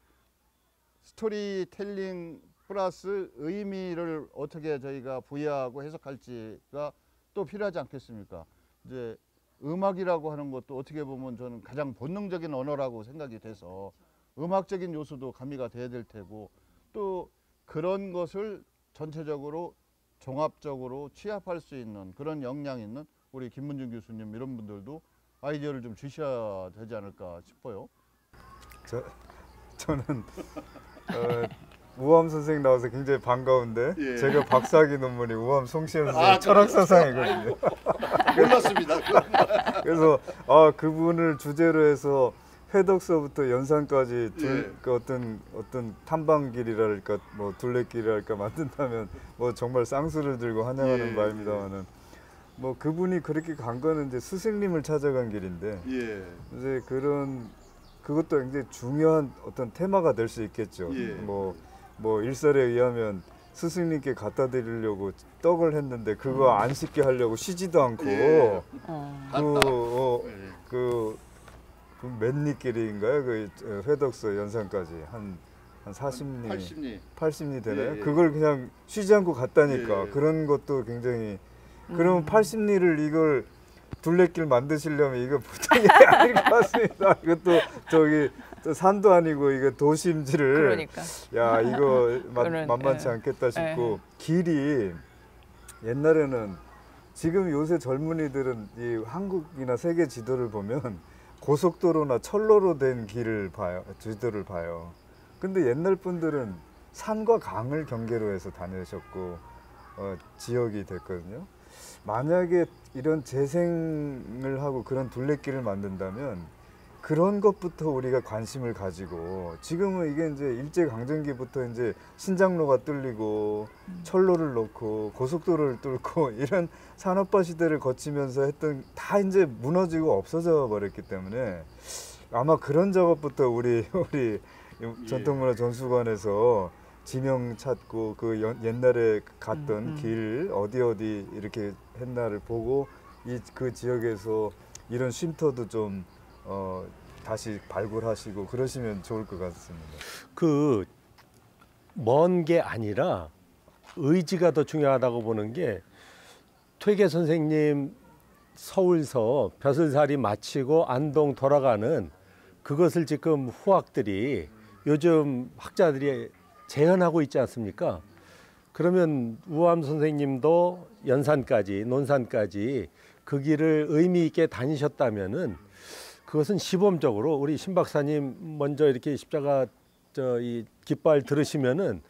스토리텔링 플러스 의미를 어떻게 저희가 부여하고 해석할지가 또 필요하지 않겠습니까? 이제 음악이라고 하는 것도 어떻게 보면 저는 가장 본능적인 언어라고 생각이 돼서 음악적인 요소도 가미가 돼야 될 테고 또 그런 것을 전체적으로 종합적으로 취합할 수 있는 그런 역량 있는 우리 김문준 교수님 이런 분들도 아이디어를 좀 주셔야 되지 않을까 싶어요. 저는 우암 선생님 나와서 굉장히 반가운데 예. 제가 박사학위 논문이 우암 송시현 선생님 철학사상이거든요. 몰랐습니다. 그래서 그분을 주제로 해서 회덕서부터 연산까지 그 어떤 탐방길이랄까 뭐 둘레길이랄까 만든다면 뭐 정말 쌍수를 들고 환영하는 바입니다만은 뭐 그분이 그렇게 간 거는 이제 스승님을 찾아간 길인데 이제 그것도 굉장히 중요한 어떤 테마가 될 수 있겠죠. 뭐 일설에 의하면 스승님께 갖다 드리려고 떡을 했는데 그거 안 씻게 하려고 쉬지도 않고 그 맨니길인가요? 그 회덕서 연산까지 한 80리 되나요? 그걸 그냥 쉬지 않고 갔다니까. 그런 것도 굉장히 그러면 80리를 이걸 둘레길 만드시려면 이거 보통이 아닐 것 같습니다. 이것도 저기 산도 아니고 이거 도심지를 그러니까. 야 이거 만만치 예. 않겠다 싶고 길이 옛날에는 지금 요새 젊은이들은 이 한국이나 세계 지도를 보면 고속도로나 철로로 된 지도를 봐요. 근데 옛날 분들은 산과 강을 경계로 해서 다니셨고 지역이 됐거든요. 만약에 이런 재생을 하고 그런 둘레길을 만든다면 그런 것부터 우리가 관심을 가지고 지금은 이게 이제 일제강점기부터 이제 신장로가 뚫리고 철로를 놓고 고속도로를 뚫고 이런 산업화 시대를 거치면서 했던 다 이제 무너지고 없어져 버렸기 때문에 아마 그런 작업부터 우리 전통문화 전수관에서 지명 찾고 그 옛날에 갔던 길 어디 이렇게 했나를 보고 그 지역에서 이런 쉼터도 좀 다시 발굴하시고 그러시면 좋을 것 같습니다. 그 먼 게 아니라 의지가 더 중요하다고 보는 게 퇴계 선생님 서울서 벼슬살이 마치고 안동 돌아가는 그것을 지금 후학들이 요즘 학자들이 재현하고 있지 않습니까? 그러면 우암 선생님도 연산까지 논산까지 그 길을 의미 있게 다니셨다면은 그것은 시범적으로 우리 신 박사님 먼저 이렇게 십자가 이 깃발 들으시면은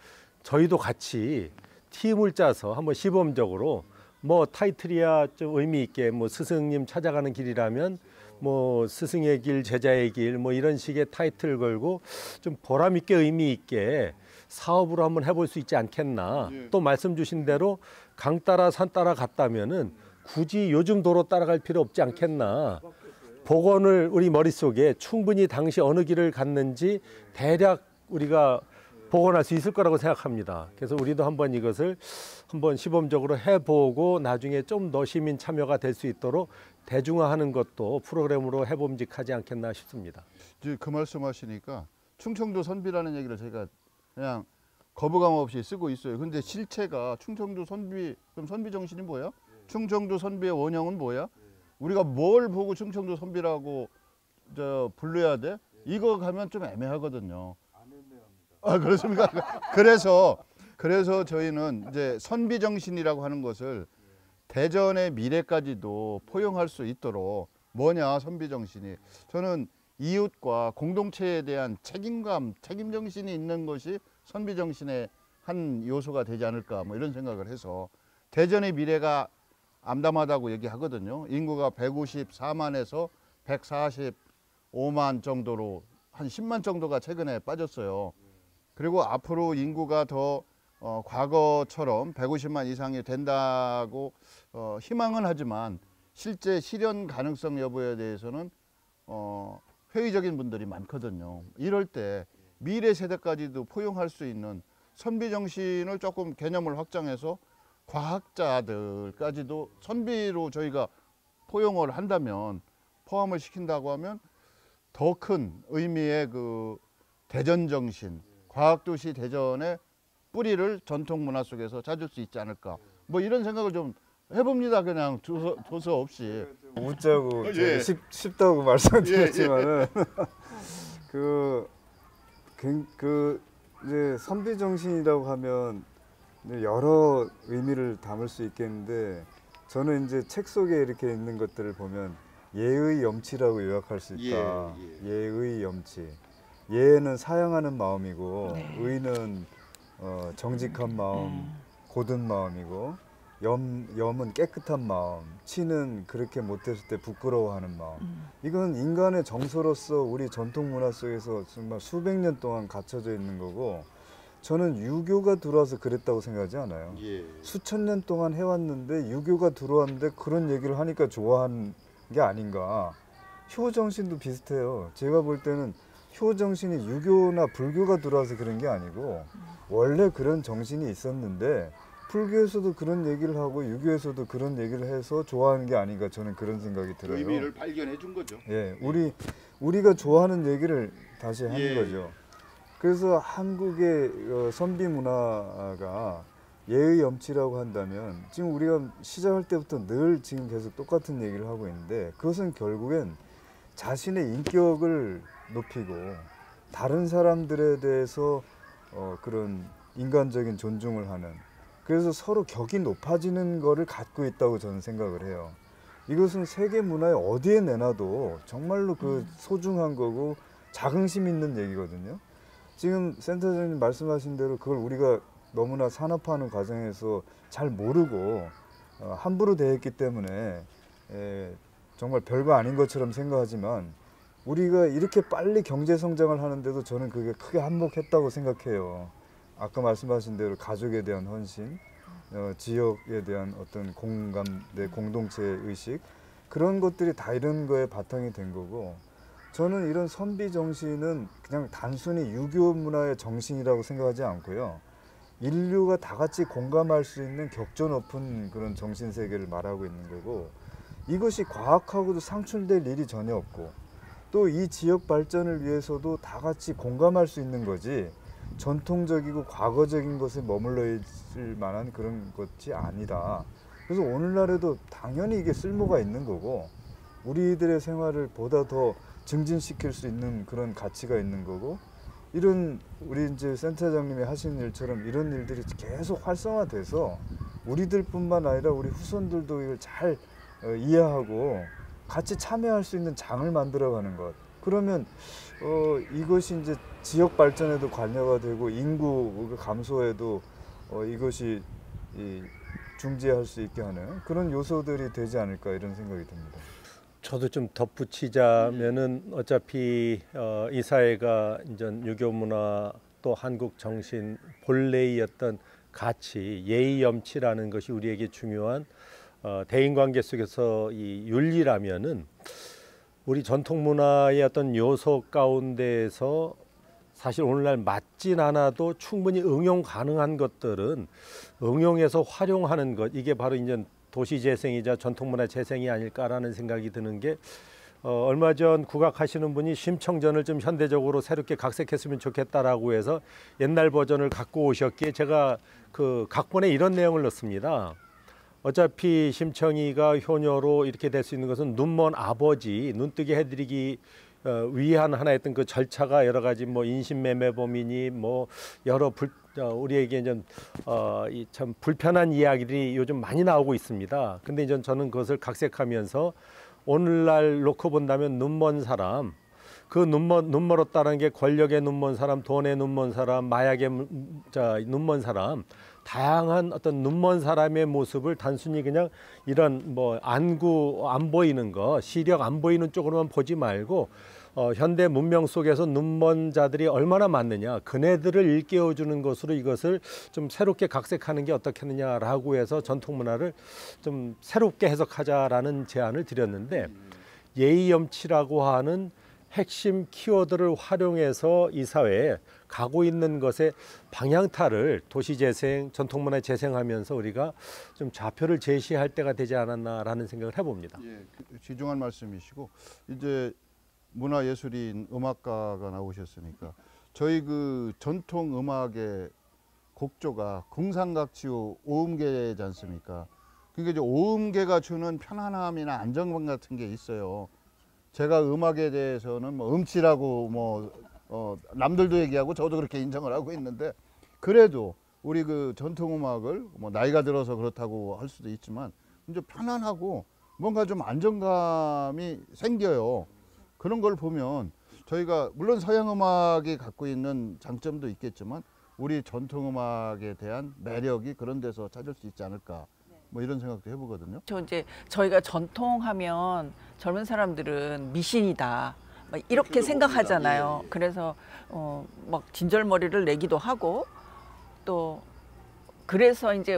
저희도 같이 팀을 짜서 한번 시범적으로 뭐 타이틀이야 좀 의미 있게 뭐 스승님 찾아가는 길이라면 뭐 스승의 길 제자의 길 뭐 이런 식의 타이틀 걸고 좀 보람 있게 의미 있게 사업으로 한번 해볼 수 있지 않겠나. 또 말씀 주신 대로 강 따라 산 따라 갔다면은 굳이 요즘 도로 따라갈 필요 없지 않겠나. 복원을 우리 머릿속에 충분히 당시 어느 길을 갔는지 대략 우리가 복원할 수 있을 거라고 생각합니다. 그래서 우리도 한번 이것을 한번 시범적으로 해보고 나중에 좀 더 시민 참여가 될 수 있도록 대중화하는 것도 프로그램으로 해봄직하지 않겠나 싶습니다. 이제 그 말씀하시니까 충청도 선비라는 얘기를 저희가 그냥 거부감 없이 쓰고 있어요. 근데 실체가 충청도 선비, 그럼 선비 정신이 뭐야? 충청도 선비의 원형은 뭐야? 우리가 뭘 보고 충청도 선비라고 불러야 돼? 이거 가면 좀 애매하거든요. 아, 그렇습니까? 그래서 그래서 저희는 이제 선비정신이라고 하는 것을 대전의 미래까지도 포용할 수 있도록 뭐냐 선비정신이 저는 이웃과 공동체에 대한 책임감, 책임정신이 있는 것이 선비정신의 한 요소가 되지 않을까 뭐 이런 생각을 해서 대전의 미래가 암담하다고 얘기하거든요. 인구가 154만에서 145만 정도로 한 10만 정도가 최근에 빠졌어요. 그리고 앞으로 인구가 더 과거처럼 150만 이상이 된다고 희망은 하지만 실제 실현 가능성 여부에 대해서는 회의적인 분들이 많거든요. 이럴 때 미래 세대까지도 포용할 수 있는 선비정신을 조금 개념을 확장해서 과학자들까지도 선비로 저희가 포용을 한다면 포함을 시킨다고 하면 더 큰 의미의 그 대전정신, 과학도시 대전의 뿌리를 전통문화 속에서 찾을 수 있지 않을까 뭐 이런 생각을 좀 해봅니다. 그냥 조서 없이. 웃자고 예. 쉽다고 말씀드렸지만은 그 이제 선비정신이라고 하면 여러 의미를 담을 수 있겠는데 저는 이제 책 속에 이렇게 있는 것들을 보면 예의 염치라고 요약할 수 있다. 예의 염치. 예는 사양하는 마음이고 네. 의는 정직한 마음, 고든 마음이고 염은 깨끗한 마음, 치는 그렇게 못했을 때 부끄러워하는 마음. 이건 인간의 정서로서 우리 전통 문화 속에서 정말 수백 년 동안 갖춰져 있는 거고 저는 유교가 들어와서 그랬다고 생각하지 않아요. 수천 년 동안 해왔는데 유교가 들어왔는데 그런 얘기를 하니까 좋아하는 게 아닌가. 효 정신도 비슷해요. 제가 볼 때는 효 정신이 유교나 불교가 들어와서 그런 게 아니고 원래 그런 정신이 있었는데 불교에서도 그런 얘기를 하고 유교에서도 그런 얘기를 해서 좋아하는 게 아닌가 저는 그런 생각이 들어요. 의미를 발견해 준 거죠. 예, 우리가 좋아하는 얘기를 다시 하는 거죠. 그래서 한국의 선비 문화가 예의 염치라고 한다면 지금 우리가 시작할 때부터 늘 지금 계속 똑같은 얘기를 하고 있는데 그것은 결국엔 자신의 인격을 높이고 다른 사람들에 대해서 그런 인간적인 존중을 하는 그래서 서로 격이 높아지는 거를 갖고 있다고 저는 생각을 해요. 이것은 세계 문화에 어디에 내놔도 정말로 그 소중한 거고 자긍심 있는 얘기거든요. 지금 센터장님 말씀하신 대로 그걸 우리가 너무나 산업화하는 과정에서 잘 모르고 함부로 대했기 때문에 정말 별거 아닌 것처럼 생각하지만 우리가 이렇게 빨리 경제 성장을 하는데도 저는 그게 크게 한몫했다고 생각해요. 아까 말씀하신 대로 가족에 대한 헌신, 지역에 대한 어떤 공감, 내 공동체 의식 그런 것들이 다 이런 거에 바탕이 된 거고 저는 이런 선비 정신은 그냥 단순히 유교 문화의 정신이라고 생각하지 않고요. 인류가 다 같이 공감할 수 있는 격조 높은 그런 정신 세계를 말하고 있는 거고 이것이 과학하고도 상충될 일이 전혀 없고 또 이 지역 발전을 위해서도 다 같이 공감할 수 있는 거지 전통적이고 과거적인 것에 머물러 있을 만한 그런 것이 아니다. 그래서 오늘날에도 당연히 이게 쓸모가 있는 거고 우리들의 생활을 보다 더 증진시킬 수 있는 그런 가치가 있는 거고 이런 우리 이제 센터장님이 하시는 일처럼 이런 일들이 계속 활성화돼서 우리들뿐만 아니라 우리 후손들도 이걸 잘 이해하고 같이 참여할 수 있는 장을 만들어가는 것. 그러면 이것이 이제 지역 발전에도 관여가 되고 인구 감소에도 이것이 중지할 수 있게 하는 그런 요소들이 되지 않을까 이런 생각이 듭니다. 저도 좀 덧붙이자면은 어차피 이 사회가 이제 유교 문화 또 한국 정신 본래의 가치 예의 염치라는 것이 우리에게 중요한 대인 관계 속에서 이 윤리라면은 우리 전통 문화의 어떤 요소 가운데에서 사실 오늘날 맞진 않아도 충분히 응용 가능한 것들은 응용해서 활용하는 것 이게 바로 이제 도시 재생이자 전통문화 재생이 아닐까라는 생각이 드는 게 얼마 전 국악하시는 분이 심청전을 좀 현대적으로 새롭게 각색했으면 좋겠다라고 해서 옛날 버전을 갖고 오셨기에 제가 그 각본에 이런 내용을 넣습니다. 어차피 심청이가 효녀로 이렇게 될 수 있는 것은 눈먼 아버지 눈뜨게 해드리기 위한 하나의 그 절차가 여러 가지 뭐 인신매매범이니 뭐 여러 우리에게 좀 이 참 불편한 이야기들이 요즘 많이 나오고 있습니다. 근데 이제 저는 그것을 각색하면서 오늘날 놓고 본다면 눈먼 사람, 그 눈 멀었다는 게 권력의 눈먼 사람, 돈의 눈먼 사람, 마약의 눈먼 사람, 다양한 어떤 눈먼 사람의 모습을 단순히 그냥 이런 뭐 안구 안 보이는 거, 시력 안 보이는 쪽으로만 보지 말고 현대 문명 속에서 눈먼 자들이 얼마나 많느냐, 그네들을 일깨워주는 것으로 이것을 좀 새롭게 각색하는 게 어떻겠느냐라고 해서 전통 문화를 좀 새롭게 해석하자라는 제안을 드렸는데, 예의염치라고 하는 핵심 키워드를 활용해서 이 사회에 가고 있는 것의 방향타를 도시재생, 전통문화 재생하면서 우리가 좀 좌표를 제시할 때가 되지 않았나라는 생각을 해봅니다. 예, 지중한 말씀이시고, 이제 문화예술인 음악가가 나오셨으니까 저희 그 전통 음악의 곡조가 궁상각지오 오음계지 않습니까? 그러니까 이제 오음계가 주는 편안함이나 안정감 같은 게 있어요. 제가 음악에 대해서는 뭐 음치라고 남들도 얘기하고 저도 그렇게 인정을 하고 있는데, 그래도 우리 그 전통 음악을 뭐 나이가 들어서 그렇다고 할 수도 있지만 이제 편안하고 뭔가 좀 안정감이 생겨요. 그런 걸 보면 저희가 물론 서양 음악이 갖고 있는 장점도 있겠지만 우리 전통 음악에 대한 매력이 그런 데서 찾을 수 있지 않을까, 뭐 이런 생각도 해보거든요. 저희가 전통하면 젊은 사람들은 미신이다, 막 이렇게 생각하잖아요. 예. 그래서 막 진절머리를 내기도 하고, 또 그래서 이제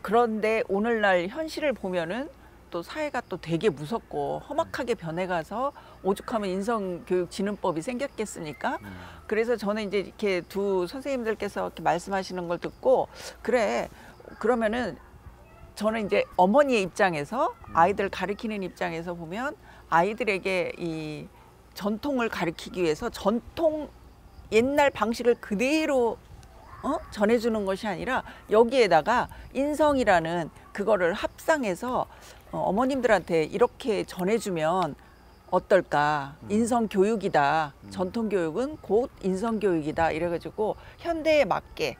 그런데 오늘날 현실을 보면은 또 사회가 또 되게 무섭고 험악하게 변해가서 오죽하면 인성교육진흥법이 생겼겠습니까? 그래서 저는 이제 이렇게 두 선생님들께서 이렇게 말씀하시는 걸 듣고, 그래, 그러면은 저는 이제 어머니의 입장에서, 아이들 가르치는 입장에서 보면 아이들에게 이 전통을 가르치기 위해서 전통 옛날 방식을 그대로 전해주는 것이 아니라 여기에다가 인성이라는 그거를 합상해서 어머님들한테 이렇게 전해주면 어떨까? 인성교육이다. 전통교육은 곧 인성교육이다. 이래가지고 현대에 맞게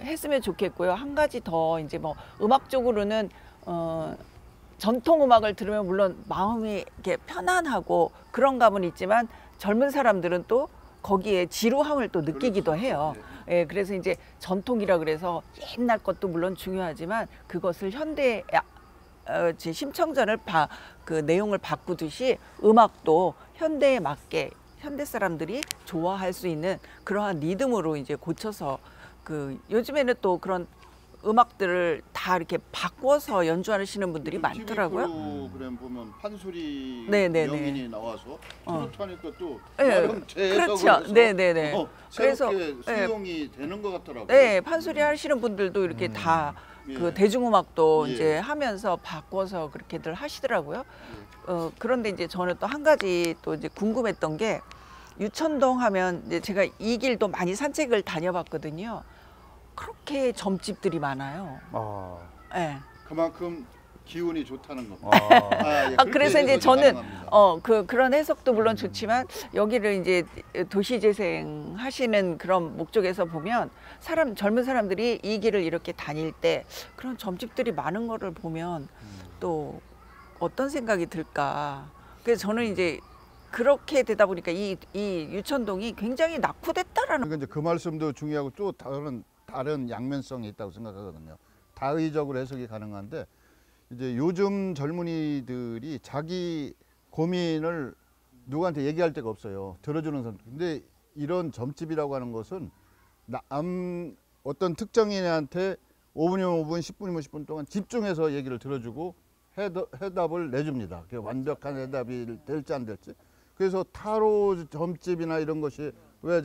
했으면 좋겠고요. 한 가지 더 이제 뭐 음악적으로는 전통 음악을 들으면 물론 마음이 이렇게 편안하고 그런 감은 있지만 젊은 사람들은 또 거기에 지루함을 또 느끼기도 해요. 예, 그래서 이제 전통이라 그래서 옛날 것도 물론 중요하지만 그것을 현대 제 심청전을 그 내용을 바꾸듯이 음악도 현대에 맞게 현대 사람들이 좋아할 수 있는 그러한 리듬으로 이제 고쳐서, 그 요즘에는 또 그런 음악들을 다 이렇게 바꿔서 연주하시는 분들이 많더라고요. 프로그램 보면 판소리 네네네. 명인이 나와서 트로트하니까 또 네, 나름 재해석을 그렇죠. 해서 네네네. 그래서 새롭게 수용이 되는 것 같더라고요. 네, 판소리 하시는 분들도 이렇게 다 그 예. 대중음악도 예. 이제 하면서 바꿔서 그렇게들 하시더라고요. 그런데 이제 저는 또 한 가지 또 이제 궁금했던 게, 유천동 하면 이제 제가 이 길도 많이 산책을 다녀봤거든요. 그렇게 점집들이 많아요. 네. 그만큼 기운이 좋다는 겁니다. 예, 그래서 이제 그렇게 저는 해석이 가능합니다. 그런 해석도 물론 좋지만 여기를 이제 도시재생 하시는 그런 목적에서 보면 젊은 사람들이 이 길을 이렇게 다닐 때 그런 점집들이 많은 거를 보면 또 어떤 생각이 들까. 그래서 저는 이제 그렇게 되다 보니까 이 유천동이 굉장히 낙후됐다라는. 그러니까 이제 그 말씀도 중요하고 또 다른 양면성이 있다고 생각하거든요. 다의적으로 해석이 가능한데, 이제 요즘 젊은이들이 자기 고민을 누구한테 얘기할 데가 없어요. 들어주는 사람. 근데 이런 점집이라고 하는 것은 어떤 특정인한테 5분이면 5분, 10분이면 10분 동안 집중해서 얘기를 들어주고 해답을 내줍니다. 그게 완벽한 해답이 될지 안 될지. 그래서 타로 점집이나 이런 것이 왜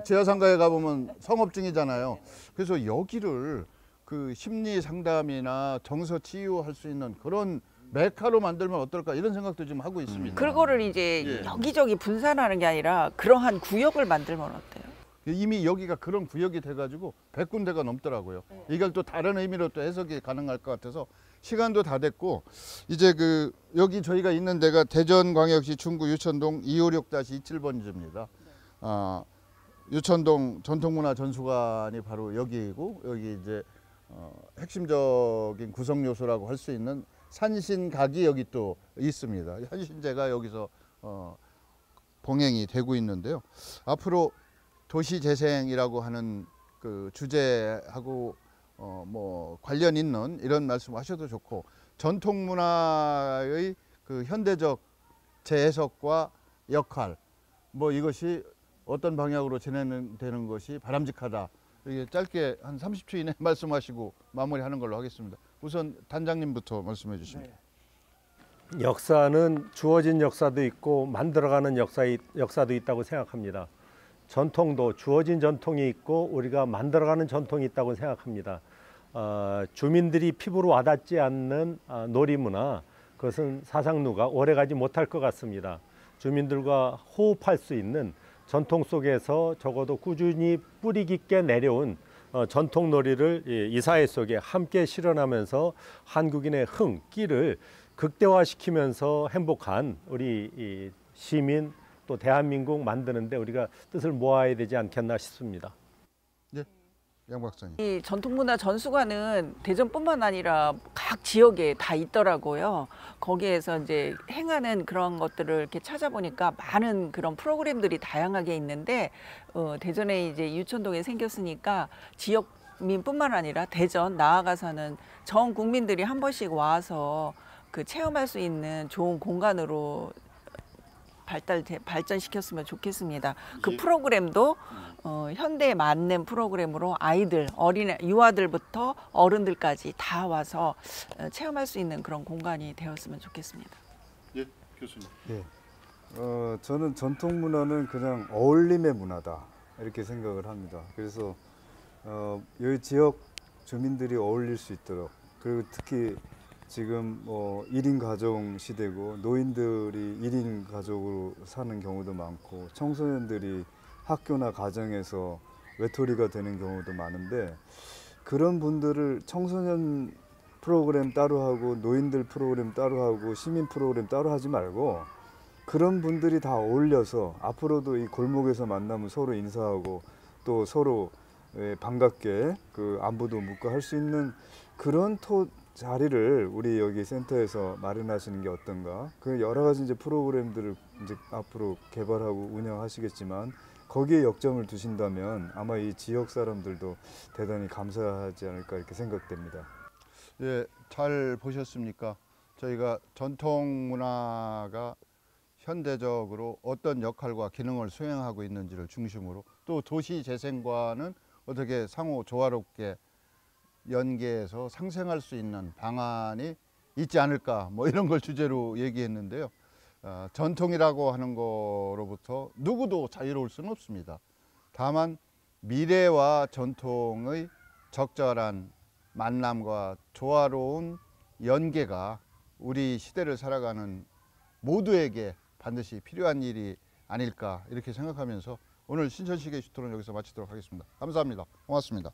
지하상가에 가보면 성업증이잖아요. 그래서 여기를 그 심리 상담이나 정서 치유할 수 있는 그런 메카로 만들면 어떨까, 이런 생각도 좀 하고 있습니다. 그거를 이제 예. 여기저기 분산하는 게 아니라 그러한 구역을 만들면 어때요? 이미 여기가 그런 구역이 돼가지고 100군데가 넘더라고요. 이걸 또 다른 의미로 또 해석이 가능할 것 같아서 시간도 다 됐고, 이제 여기 저희가 있는 데가 대전광역시 중구 유천동 256-27번지입니다. 유천동 전통문화전수관이 바로 여기이고 여기 이제 핵심적인 구성 요소라고 할 수 있는 산신각이 여기 또 있습니다. 현신제가 여기서 봉행이 되고 있는데요. 앞으로 도시재생이라고 하는 그 주제하고 뭐 관련 있는 이런 말씀하셔도 좋고 전통문화의 그 현대적 재해석과 역할 뭐 이것이 어떤 방향으로 진행되는 것이 바람직하다. 이게 짧게 한 30초 이내에 말씀하시고 마무리하는 걸로 하겠습니다. 우선 단장님부터 말씀해 주십니다. 역사는 주어진 역사도 있고 만들어가는 역사도 있다고 생각합니다. 전통도 주어진 전통이 있고 우리가 만들어가는 전통이 있다고 생각합니다. 주민들이 피부로 와닿지 않는 놀이문화, 그것은 사상루가 오래가지 못할 것 같습니다. 주민들과 호흡할 수 있는 전통 속에서 적어도 꾸준히 뿌리 깊게 내려온 전통놀이를 이 사회 속에 함께 실현하면서 한국인의 흥, 끼를 극대화시키면서 행복한 우리 이 시민 또 대한민국 만드는데 우리가 뜻을 모아야 되지 않겠나 싶습니다. 네, 양 박사님. 이 전통문화 전수관은 대전뿐만 아니라 각 지역에 다 있더라고요. 거기에서 이제 행하는 그런 것들을 이렇게 찾아보니까 많은 그런 프로그램들이 다양하게 있는데 대전에 이제 유천동에 생겼으니까 지역민뿐만 아니라 대전 나아가서는 전 국민들이 한 번씩 와서 그 체험할 수 있는 좋은 공간으로 발전시켰으면 좋겠습니다. 그 프로그램도 현대에 맞는 프로그램으로 아이들, 어린애, 유아들부터 어른들까지 다 와서 체험할 수 있는 그런 공간이 되었으면 좋겠습니다. 예, 교수님. 예. 저는 전통 문화는 그냥 어울림의 문화다 이렇게 생각을 합니다. 그래서 여기 지역 주민들이 어울릴 수 있도록, 그리고 특히 지금 1인 가정 시대고 노인들이 1인 가족으로 사는 경우도 많고 청소년들이 학교나 가정에서 외톨이가 되는 경우도 많은데, 그런 분들을 청소년 프로그램 따로 하고 노인들 프로그램 따로 하고 시민 프로그램 따로 하지 말고 그런 분들이 다 어울려서 앞으로도 이 골목에서 만나면 서로 인사하고 또 서로 반갑게 그 안부도 묻고 할 수 있는 그런 자리를 우리 여기 센터에서 마련하시는 게 어떤가. 그 여러 가지 이제 프로그램들을 이제 앞으로 개발하고 운영하시겠지만 거기에 역점을 두신다면 아마 이 지역 사람들도 대단히 감사하지 않을까 이렇게 생각됩니다. 예, 잘 보셨습니까? 저희가 전통 문화가 현대적으로 어떤 역할과 기능을 수행하고 있는지를 중심으로 또 도시 재생과는 어떻게 상호 조화롭게 연계해서 상생할 수 있는 방안이 있지 않을까, 뭐 이런 걸 주제로 얘기했는데요. 전통이라고 하는 거로부터 누구도 자유로울 수는 없습니다. 다만 미래와 전통의 적절한 만남과 조화로운 연계가 우리 시대를 살아가는 모두에게 반드시 필요한 일이 아닐까 이렇게 생각하면서 오늘 신천시계 슈토론 여기서 마치도록 하겠습니다. 감사합니다. 고맙습니다.